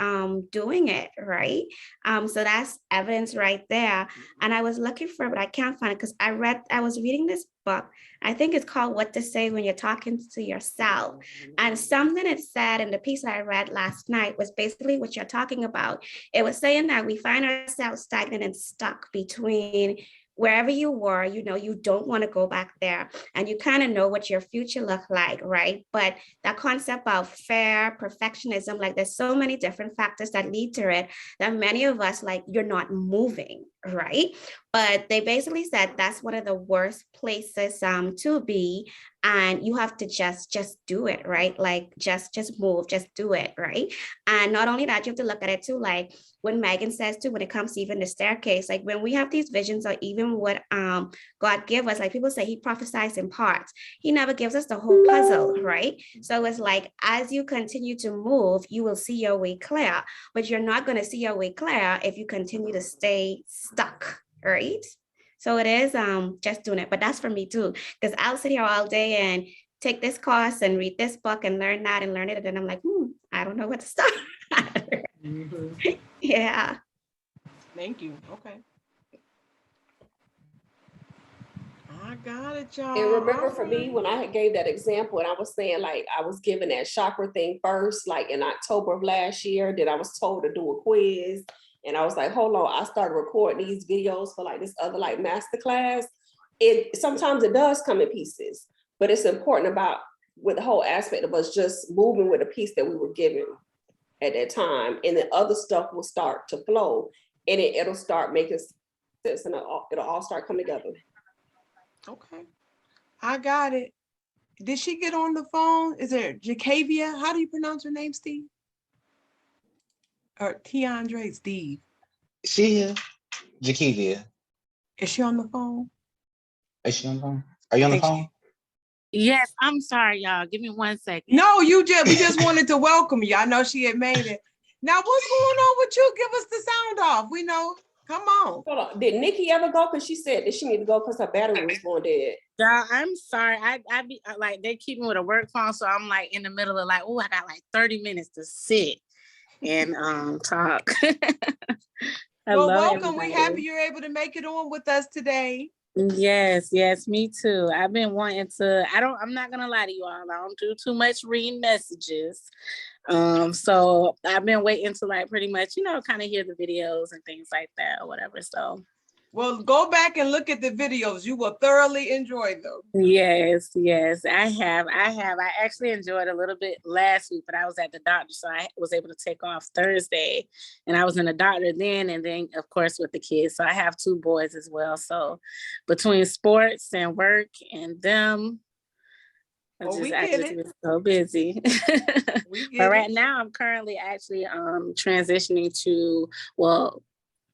doing it, right? So that's evidence right there. And I was looking for it, but I can't find it because I was reading this book. I think it's called What to Say When You're Talking to Yourself. And something it said in the piece that I read last night was basically what you're talking about. It was saying that we find ourselves stagnant and stuck between wherever you were, you don't want to go back there, and you kind of know what your future look like, right? But that concept of fair perfectionism, like there's so many different factors that lead to it that many of us, like, you're not moving, right? But they basically said that's one of the worst places to be, and you have to just do it, right? Like just move, just do it, right? And not only that, you have to look at it too, like when Megan says too, when it comes to even the staircase, like when we have these visions, or even what God gave us, like people say he prophesies in parts. He never gives us the whole puzzle, right? So it's like, as you continue to move, you will see your way clear, but you're not going to see your way clear if you continue to stay stuck, right? So it is just doing it, but that's for me too, because I'll sit here all day and take this course and read this book and learn that and learn it, and then I'm like, I don't know what to start. Yeah. Thank you. Okay. I got it, y'all. And remember, for me, when I gave that example and I was saying, like, I was given that chakra thing first, like in October of last year, then I was told to do a quiz. And I was like, hold on, I started recording these videos for like this other like masterclass. Sometimes it does come in pieces, but it's important about with the whole aspect of us just moving with a piece that we were given at that time. And then other stuff will start to flow, and it'll start making sense, and it'll all start coming together. Okay. I got it. Did she get on the phone? Is it Jacavia? How do you pronounce her name, Steve? Or Tiandre, Steve? She here. Jacavia. Is she on the phone? Is she on the phone? Are you on the phone? Yes, I'm sorry, y'all. Give me 1 second. No, we just wanted to welcome you. I know she had made it. Now, what's going on with you? Give us the sound off. We know. Come on. Hold on. Did Nikki ever go? Because she said that she needed to go because her battery was going dead. Y'all, I'm sorry. I be like, they keep me with a work phone, so I'm like in the middle of like, oh, I got like 30 minutes to sit and talk. Well, welcome. We're happy you're able to make it on with us today. Yes, me too. I've been wanting to, I'm not gonna lie to you all, I don't do too much reading messages. So I've been waiting to like pretty much, kind of hear the videos and things like that or whatever. So well, go back and look at the videos. You will thoroughly enjoy them. Yes, I have. I actually enjoyed a little bit last week, but I was at the doctor, so I was able to take off Thursday, and I was in the doctor then, and then of course with the kids. So I have 2 boys as well. So between sports and work and them, I just been so busy. But right now I'm currently actually transitioning to, well,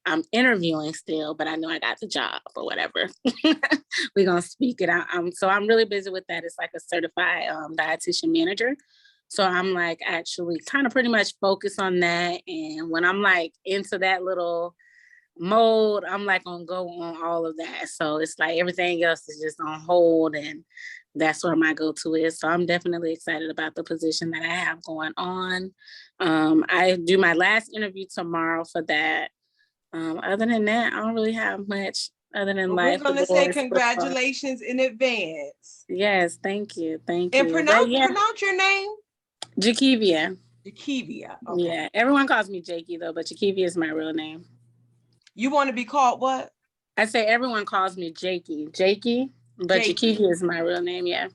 I'm interviewing still, but I know I got the job or whatever. We're going to speak it out. So I'm really busy with that. It's like a certified dietitian manager. So I'm like actually kind of pretty much focused on that. And when I'm like into that little mode, I'm like going to go on all of that. So it's like everything else is just on hold, and that's where my go-to is. So I'm definitely excited about the position that I have going on. I do my last interview tomorrow for that. Other than that, I don't really have much other than life. We're going to say congratulations in advance. Yes, thank you. And pronounce your name? Jacavia. Jacavia. Okay. Yeah, everyone calls me Jakey though, but Jacavia is my real name. You want to be called what? I say everyone calls me Jakey, but Jacavia is my real name. Yeah.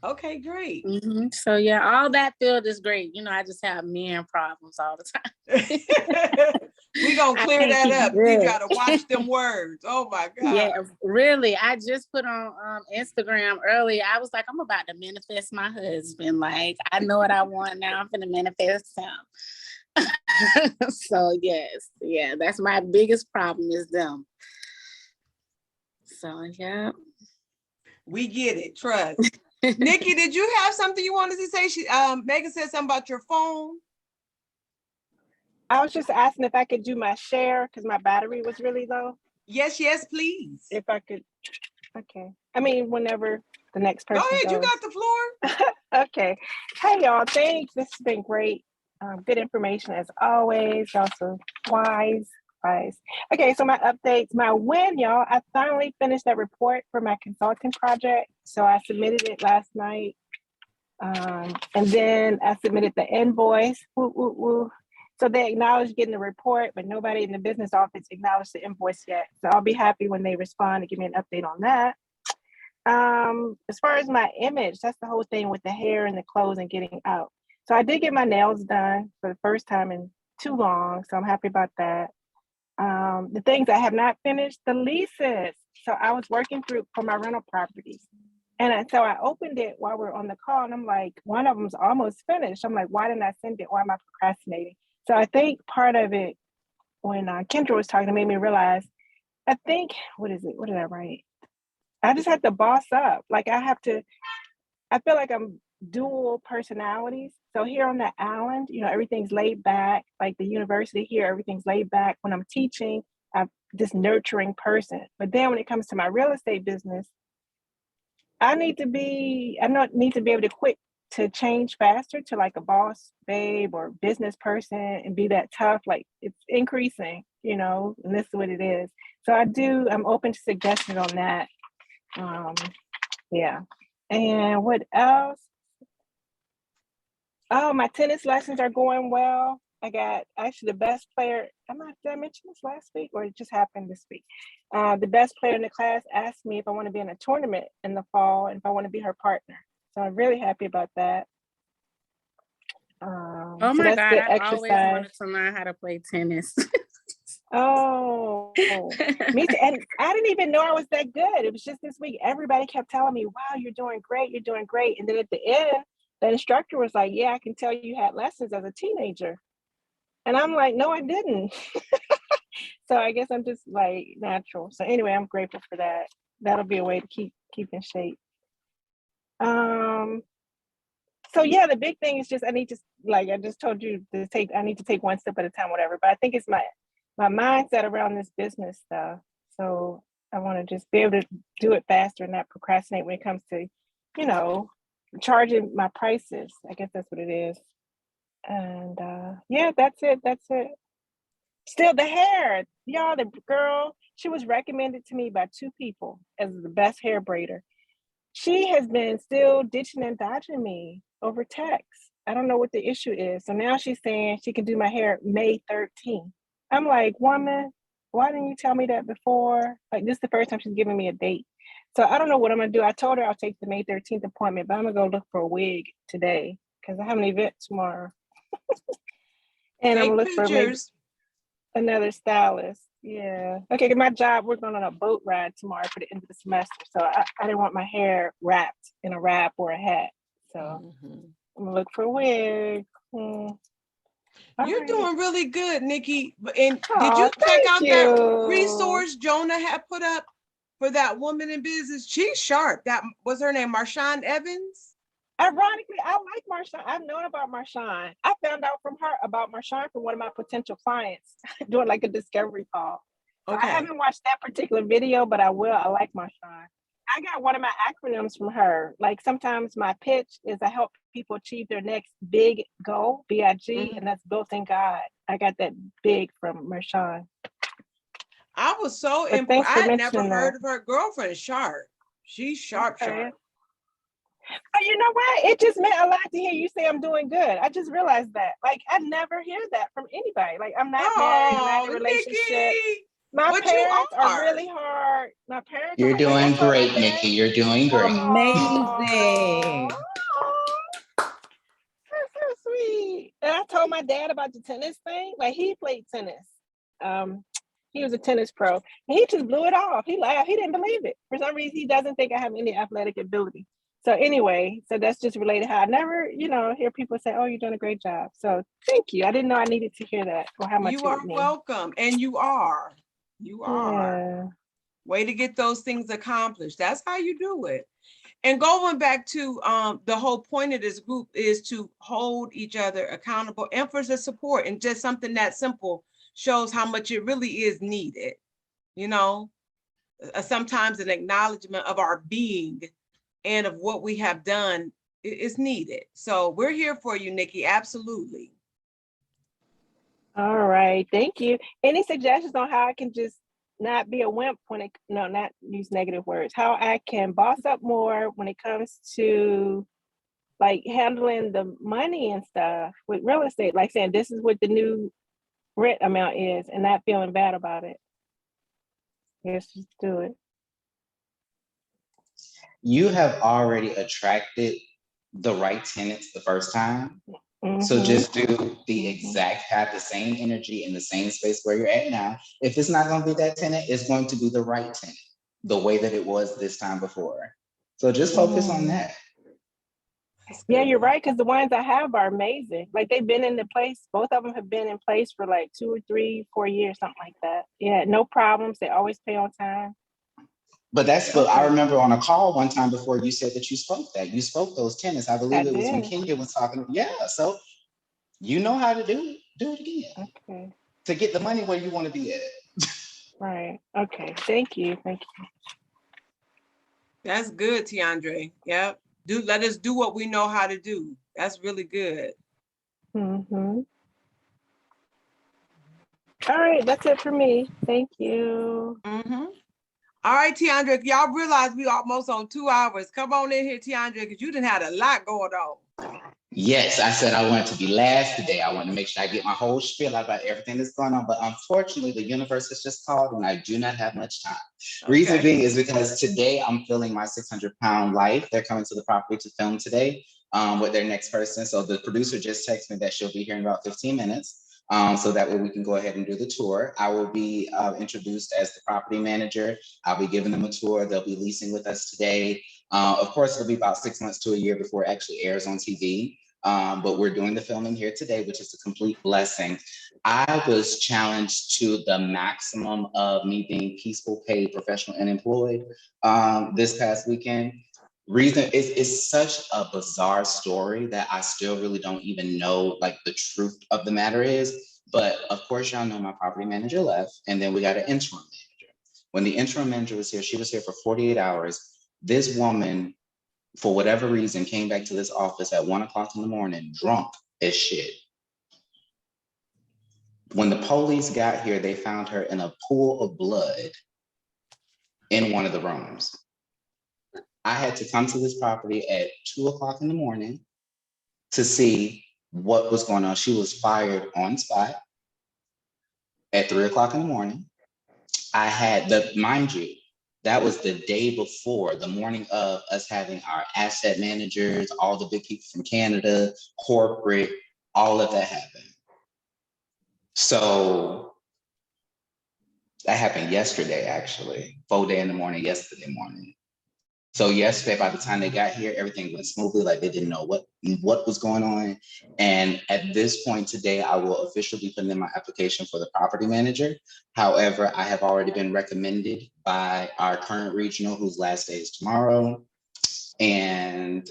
Okay, great. So yeah, all that field is great. You know, I just have men problems all the time. We gonna clear that up. We gotta watch them words. Oh my God. Yeah, really. I just put on Instagram earlier. I was like, I'm about to manifest my husband. Like, I know what I want now. I'm gonna manifest him. So yes, yeah, that's my biggest problem is them. So yeah. We get it, trust. Nikki, did you have something you wanted to say? Megan said something about your phone. I was just asking if I could do my share because my battery was really low. Yes, please. If I could, okay. I mean, whenever the next person Go ahead, goes. you got the floor. Okay. Hey, y'all, thanks. This has been great. Good information as always. Also wise. Okay, so my updates, my win, y'all. I finally finished that report for my consulting project. So I submitted it last night. And then I submitted the invoice. Woo, woo, woo. So they acknowledged getting the report, but nobody in the business office acknowledged the invoice yet. So I'll be happy when they respond and give me an update on that. As far as my image, that's the whole thing with the hair and the clothes and getting out. So I did get my nails done for the first time in too long. So I'm happy about that. The things I have not finished, the leases. So I was working through for my rental properties. So I opened it while we were on the call and I'm like, one of them's almost finished. I'm like, why didn't I send it? Why am I procrastinating? So I think part of it, when Kendra was talking, it made me realize, I think, what is it? What did I write? I just have to boss up. Like I feel like I'm dual personalities. So here on the island, everything's laid back. Like the university here, everything's laid back. When I'm teaching, I'm this nurturing person. But then when it comes to my real estate business, I need to be able to quit to change faster to like a boss babe or business person and be that tough. Like it's increasing, and this is what it is. So I'm open to suggestions on that. Yeah. And what else? Oh, my tennis lessons are going well. I got actually the best player. Did I mention this last week or it just happened this week? The best player in the class asked me if I want to be in a tournament in the fall and if I want to be her partner. So I'm really happy about that. Oh my God, I always wanted to learn how to play tennis. Oh, me too. And I didn't even know I was that good. It was just this week. Everybody kept telling me, wow, you're doing great. You're doing great. And then at the end, the instructor was like, yeah, I can tell you had lessons as a teenager. And I'm like, no, I didn't. So I guess I'm just like natural. So anyway, I'm grateful for that. That'll be a way to keep in shape. So yeah, the big thing is just I just told you I need to take one step at a time, whatever. But I think it's my mindset around this business stuff. So I want to just be able to do it faster and not procrastinate when it comes to, charging my prices. I guess that's what it is. And yeah, that's it. Still the hair, y'all, the girl, she was recommended to me by 2 people as the best hair braider. She has been still ditching and dodging me over text. I don't know what the issue is. So now she's saying she can do my hair May 13th. I'm like, woman, why didn't you tell me that before? Like, this is the first time she's giving me a date. So I don't know what I'm going to do. I told her I'll take the May 13th appointment, but I'm going to go look for a wig today because I have an event tomorrow. And I'm going to look for another stylist. Yeah. Okay, my job, we're going on a boat ride tomorrow for the end of the semester. So I didn't want my hair wrapped in a wrap or a hat. So I'm going to look for a wig. You're doing really good, Nikki. And did you check out that resource Jonah had put up for that woman in business? She's sharp. That was her name, Marshawn Evans. Ironically, I like Marshawn. I've known about Marshawn. I found out from her about Marshawn from one of my potential clients doing like a discovery call. So I haven't watched that particular video, but I will. I like Marshawn. I got one of my acronyms from her. Like sometimes my pitch is I help people achieve their next big goal, BIG, and that's built in God. I got that big from Marshawn. I was so impressed. I had never heard of her. Girlfriend sharp. She's sharp. Oh, you know what? It just meant a lot to hear you say I'm doing good. I just realized that. Like, I never hear that from anybody. Like, I'm not married, I'm not in a relationship. Nikki. My But you parents are are. really hard. My parents are You're hard. Like I doing told my great, dad. Nikki. You're doing great. Amazing. That's so sweet. And I told my dad about the tennis thing. Like he played tennis. Um, he was a tennis pro. And he just blew it off. He laughed. He didn't believe it. For some reason, he doesn't think I have any athletic ability. So anyway, so that's just related how I never, hear people say, "Oh, you're doing a great job." So thank you. I didn't know I needed to hear that or how much You it are would mean. welcome. And you are. You are. Yeah. Way to get those things accomplished. That's how you do it. And going back to the whole point of this group is to hold each other accountable and for the support, and just something that simple shows how much it really is needed. Sometimes an acknowledgement of our being and of what we have done is needed. So we're here for you, Nikki. Absolutely. All right. Thank you. Any suggestions on how I can just not be a wimp not use negative words, how I can boss up more when it comes to like handling the money and stuff with real estate, like saying this is what the new rent amount is and not feeling bad about it. Yes, just do it. You have already attracted the right tenants the first time. So just do the exact, have the same energy in the same space where you're at now. If it's not going to be that tenant, it's going to be the right tenant, the way that it was this time before. So just focus on that. Yeah, you're right, because the ones I have are amazing. Like they've been in the place, both of them have been in place for like 2 or 3, 4 years, something like that. Yeah, no problems. They always pay on time. But I remember on a call one time before you said that you spoke those tenants. I believe it was when Kenya was talking. Yeah, so you know how to do it again. Okay. To get the money where you want to be at. Right. Okay. Thank you. That's good, Tiandre. Yep. Let us do what we know how to do. That's really good. All right, that's it for me. Thank you. All right, Tiandre, if y'all realize we almost on 2 hours, come on in here, Tiandre, because you done had a lot going on. Yes, I said I wanted to be last today. I want to make sure I get my whole spiel out about everything that's going on. But unfortunately, the universe has just called and I do not have much time. Okay. Reason being is because today I'm filming my 600-pound life. They're coming to the property to film today with their next person. So the producer just texted me that she'll be here in about 15 minutes. So that way we can go ahead and do the tour. I will be introduced as the property manager. I'll be giving them a tour. They'll be leasing with us today. Of course, it'll be about 6 months to a year before it actually airs on TV. But we're doing the filming here today, which is a complete blessing. I was challenged to the maximum of me being peaceful, paid, professional, and employed this past weekend. Reason is such a bizarre story that I still really don't even know like the truth of the matter is. But of course, y'all know my property manager left, and then we got an interim manager. When the interim manager was here, she was here for 48 hours. This woman, for whatever reason, came back to this office at 1 o'clock in the morning, drunk as shit. When the police got here, they found her in a pool of blood in one of the rooms. I had to come to this property at 2 o'clock in the morning to see what was going on. She was fired on spot at 3 o'clock in the morning. I had mind you, that was the day before, the morning of us having our asset managers, all the big people from Canada, corporate, all of that happened. So that happened yesterday, actually, 4 in the morning, yesterday morning. So yesterday, by the time they got here, everything went smoothly, like they didn't know what was going on. And at this point today, I will officially be putting in my application for the property manager. However, I have already been recommended by our current regional, whose last day is tomorrow. And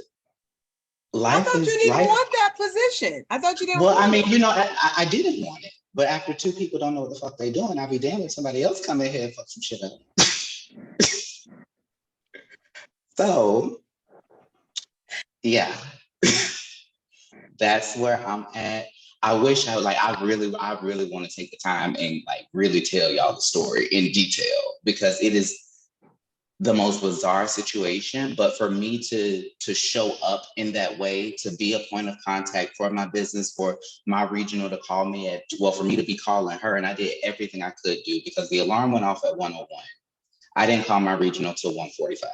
I thought you didn't want that position. I thought you didn't want it. Well, I mean, I didn't want it. But after 2 people don't know what the fuck they're doing, I'll be damned if somebody else come in here and fuck some shit up. So, yeah, that's where I'm at. I wish I really want to take the time and like really tell y'all the story in detail because it is the most bizarre situation, but for me to show up in that way, to be a point of contact for my business, for my regional to call me for me to be calling her, and I did everything I could do because the alarm went off at 1:01. I didn't call my regional till 1:45.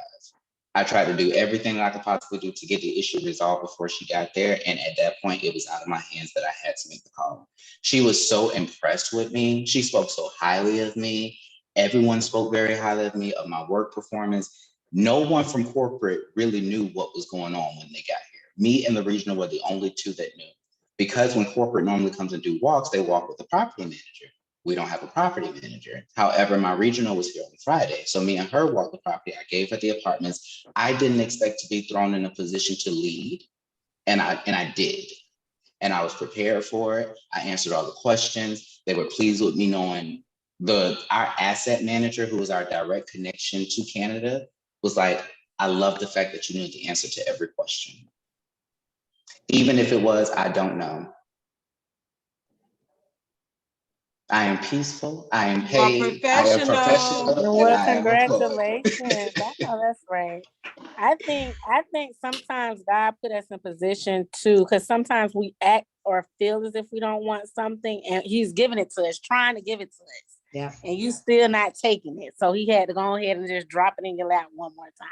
I tried to do everything I could possibly do to get the issue resolved before she got there. And at that point, it was out of my hands that I had to make the call. She was so impressed with me. She spoke so highly of me. Everyone spoke very highly of me, of my work performance. No one from corporate really knew what was going on when they got here. Me and the regional were the only two that knew. Because when corporate normally comes and do walks, they walk with the property manager. We don't have a property manager. However, my regional was here on Friday. So me and her walked the property. I gave her the apartments. I didn't expect to be thrown in a position to lead. And I did. And I was prepared for it. I answered all the questions. They were pleased with me knowing our asset manager, who was our direct connection to Canada, was like, I love the fact that you knew the answer to every question. Even if it was, I don't know. I am peaceful. I am paid. I am professional. Well, And I am employed. congratulations. I know that's right. I think sometimes God put us in position too, because sometimes we act or feel as if we don't want something, and He's giving it to us, trying to give it to us. Yeah. And you still not taking it. So He had to go ahead and just drop it in your lap one more time.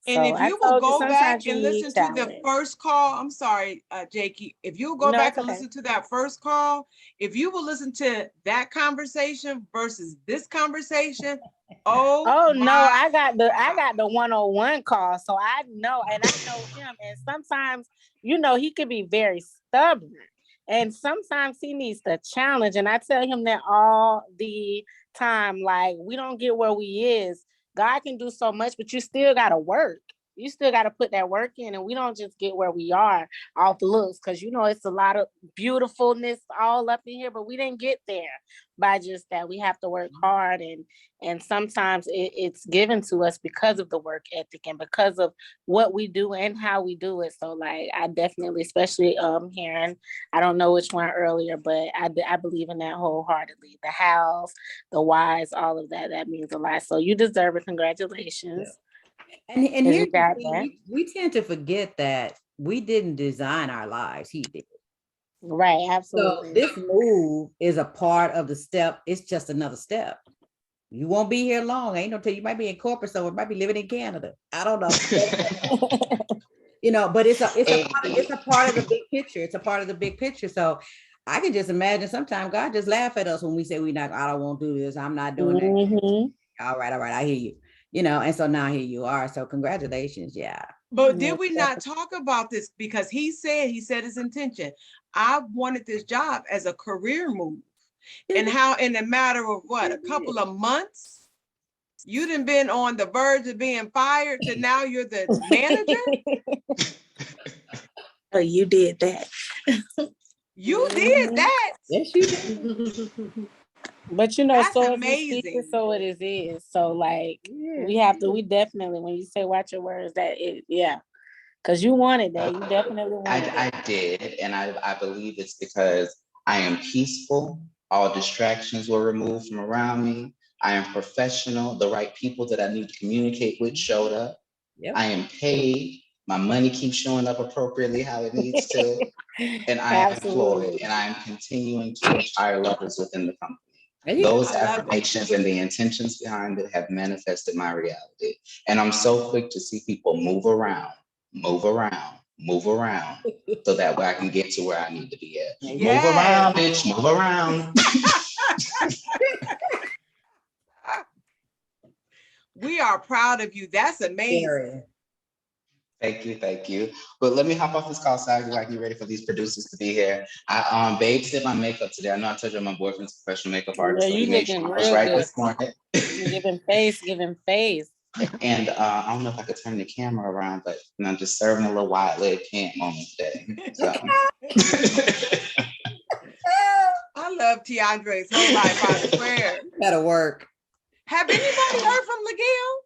And So if I you will told you, go sometimes back you and need listen to the challenge. first call, I'm sorry, Jakey, if you'll go No, back it's and okay. listen to that first call, if you will listen to that conversation versus this conversation, Oh no, I got the 101 call. So I know, and I know him. And sometimes, he can be very stubborn. And sometimes he needs the challenge. And I tell him that all the time, like, we don't get where we is. God can do so much, but you still gotta work. You still got to put that work in, and we don't just get where we are off looks, because it's a lot of beautifulness all up in here, but we didn't get there by just that. We have to work hard, and sometimes it's given to us because of the work ethic and because of what we do and how we do it. So, like, I definitely, especially hearing, I don't know which one earlier, but I believe in that wholeheartedly. The hows, the whys, all of that means a lot. So you deserve it. Congratulations. Yeah. And here's the thing, we tend to forget that we didn't design our lives, He did. Right, absolutely. So this move is a part of the step. It's just another step. You won't be here long. Ain't no tell you might be in corporate, so it might be living in Canada. I don't know. But it's a part of the big picture. It's a part of the big picture. So I can just imagine sometimes God just laugh at us when we say I don't want to do this. I'm not doing that. All right. I hear you. And so now here you are. So congratulations. Yeah. But did we not talk about this? Because he said his intention. I wanted this job as a career move. And how in a matter of a couple of months, you done been on the verge of being fired to now you're the manager? Oh, you did that. You did that. Yes, you did. But that's so amazing. So it is. So like we definitely, when you say watch your words, because you wanted that. You definitely wanted I did. And I believe it's because I am peaceful. All distractions were removed from around me. I am professional. The right people that I need to communicate with showed up. Yep. I am paid. My money keeps showing up appropriately how it needs to. And I am employed, and I am continuing to reach higher levels within the company. Those affirmations and the intentions behind it have manifested my reality. And I'm so quick to see people move around, so that way I can get to where I need to be at. Yes. Move around, bitch, move around. We are proud of you. That's amazing. Thank you. But let me hop off this call so I can get ready for these producers to be here. Babes did my makeup today. I know I told you my boyfriend's a professional makeup artist. Yeah, so he made sure I was right this morning. Giving face. And I don't know if I could turn the camera around, but I'm just serving a little wide leg pant moment today. So. I love Tiandre's whole life, I swear. That'll work. Have anybody heard from Miguel?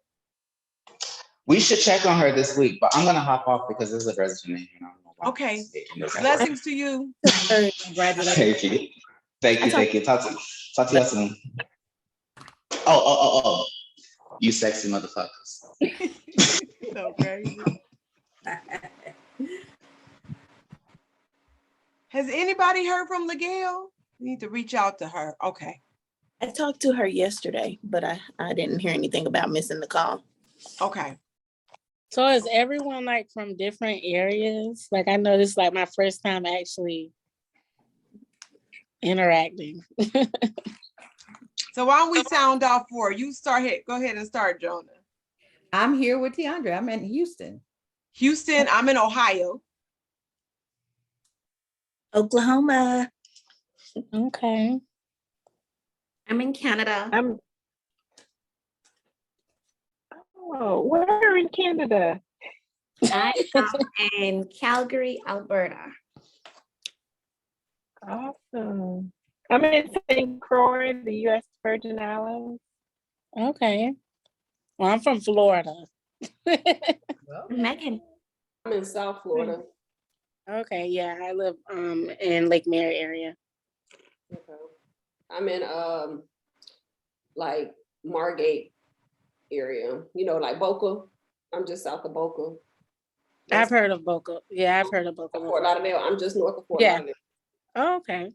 We should check on her this week, but I'm gonna hop off because this is a resident. Okay. Blessings to you. Congratulations. Thank you. Talk to you soon. Oh. You sexy motherfuckers. So crazy. Has anybody heard from Miguel? We need to reach out to her. Okay. I talked to her yesterday, but I didn't hear anything about missing the call. Okay. So is everyone like from different areas? Like I know this is like my first time actually interacting. So why don't we sound off for her? You start hit. Go ahead and start, Jonah. I'm here with Tiandra. I'm in Houston. Houston, I'm in Ohio. Oklahoma. Okay. I'm in Canada. Where in Canada? I am in Calgary, Alberta. Awesome. I'm in St. Croix, the U.S. Virgin Islands. Okay. Well, I'm from Florida. Megan. I'm in South Florida. Okay, yeah, I live in Lake Mary area. Okay. I'm in like Margate area, you know, like Boca. I'm just south of Boca. I've heard of Boca. Yeah, I've heard of Boca. Fort Lauderdale. I'm just north of Fort Yeah. Lauderdale. Oh, okay.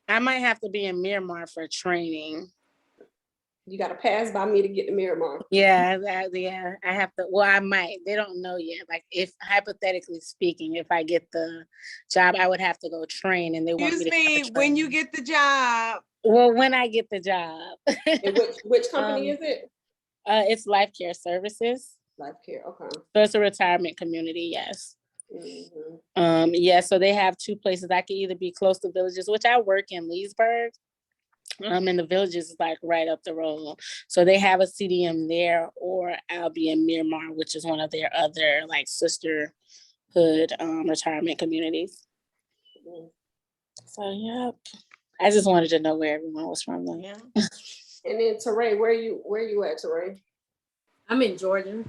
I might have to be in Miramar for training. You got to pass by me to get to Miramar. Yeah, I have to. Well, I might. They don't know yet. Like, if hypothetically speaking, if I get the job, I would have to go train, and they want Excuse me me, when you get the job. Well, when I get the job. And which company is it? It's Life Care Services. Life Care. Okay. So it's a retirement community. Yes. Mm-hmm. Yeah. So they have two places. I can either be close to Villages, which I work in Leesburg. And the Villages is like right up the road. So they have a CDM there, or I'll be in Miramar, which is one of their other like sisterhood retirement communities. Mm-hmm. So yeah, I just wanted to know where everyone was from though. Yeah. And then Teray, where you at, Teray? I'm in Georgia.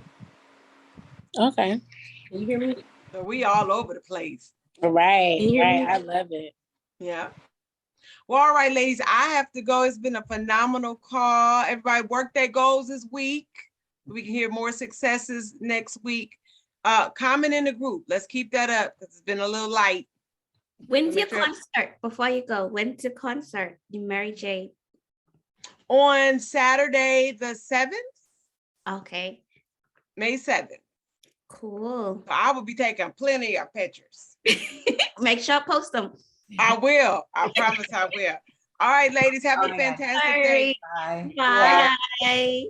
Okay. Can you hear me? So we all over the place. Right. Can you hear Right. me? I love it. Yeah. Well, all right, ladies, I have to go. It's been a phenomenal call. Everybody work their goals this week. We can hear more successes next week. Comment in the group. Let's keep that up because it's been a little light. When's your concert? Before you go, when's your concert in Mary J? On Saturday, the 7th. Okay. May 7th. Cool. So I will be taking plenty of pictures. Make sure I post them. I will. I promise I will. All right, ladies, have a fantastic day. Bye. Bye.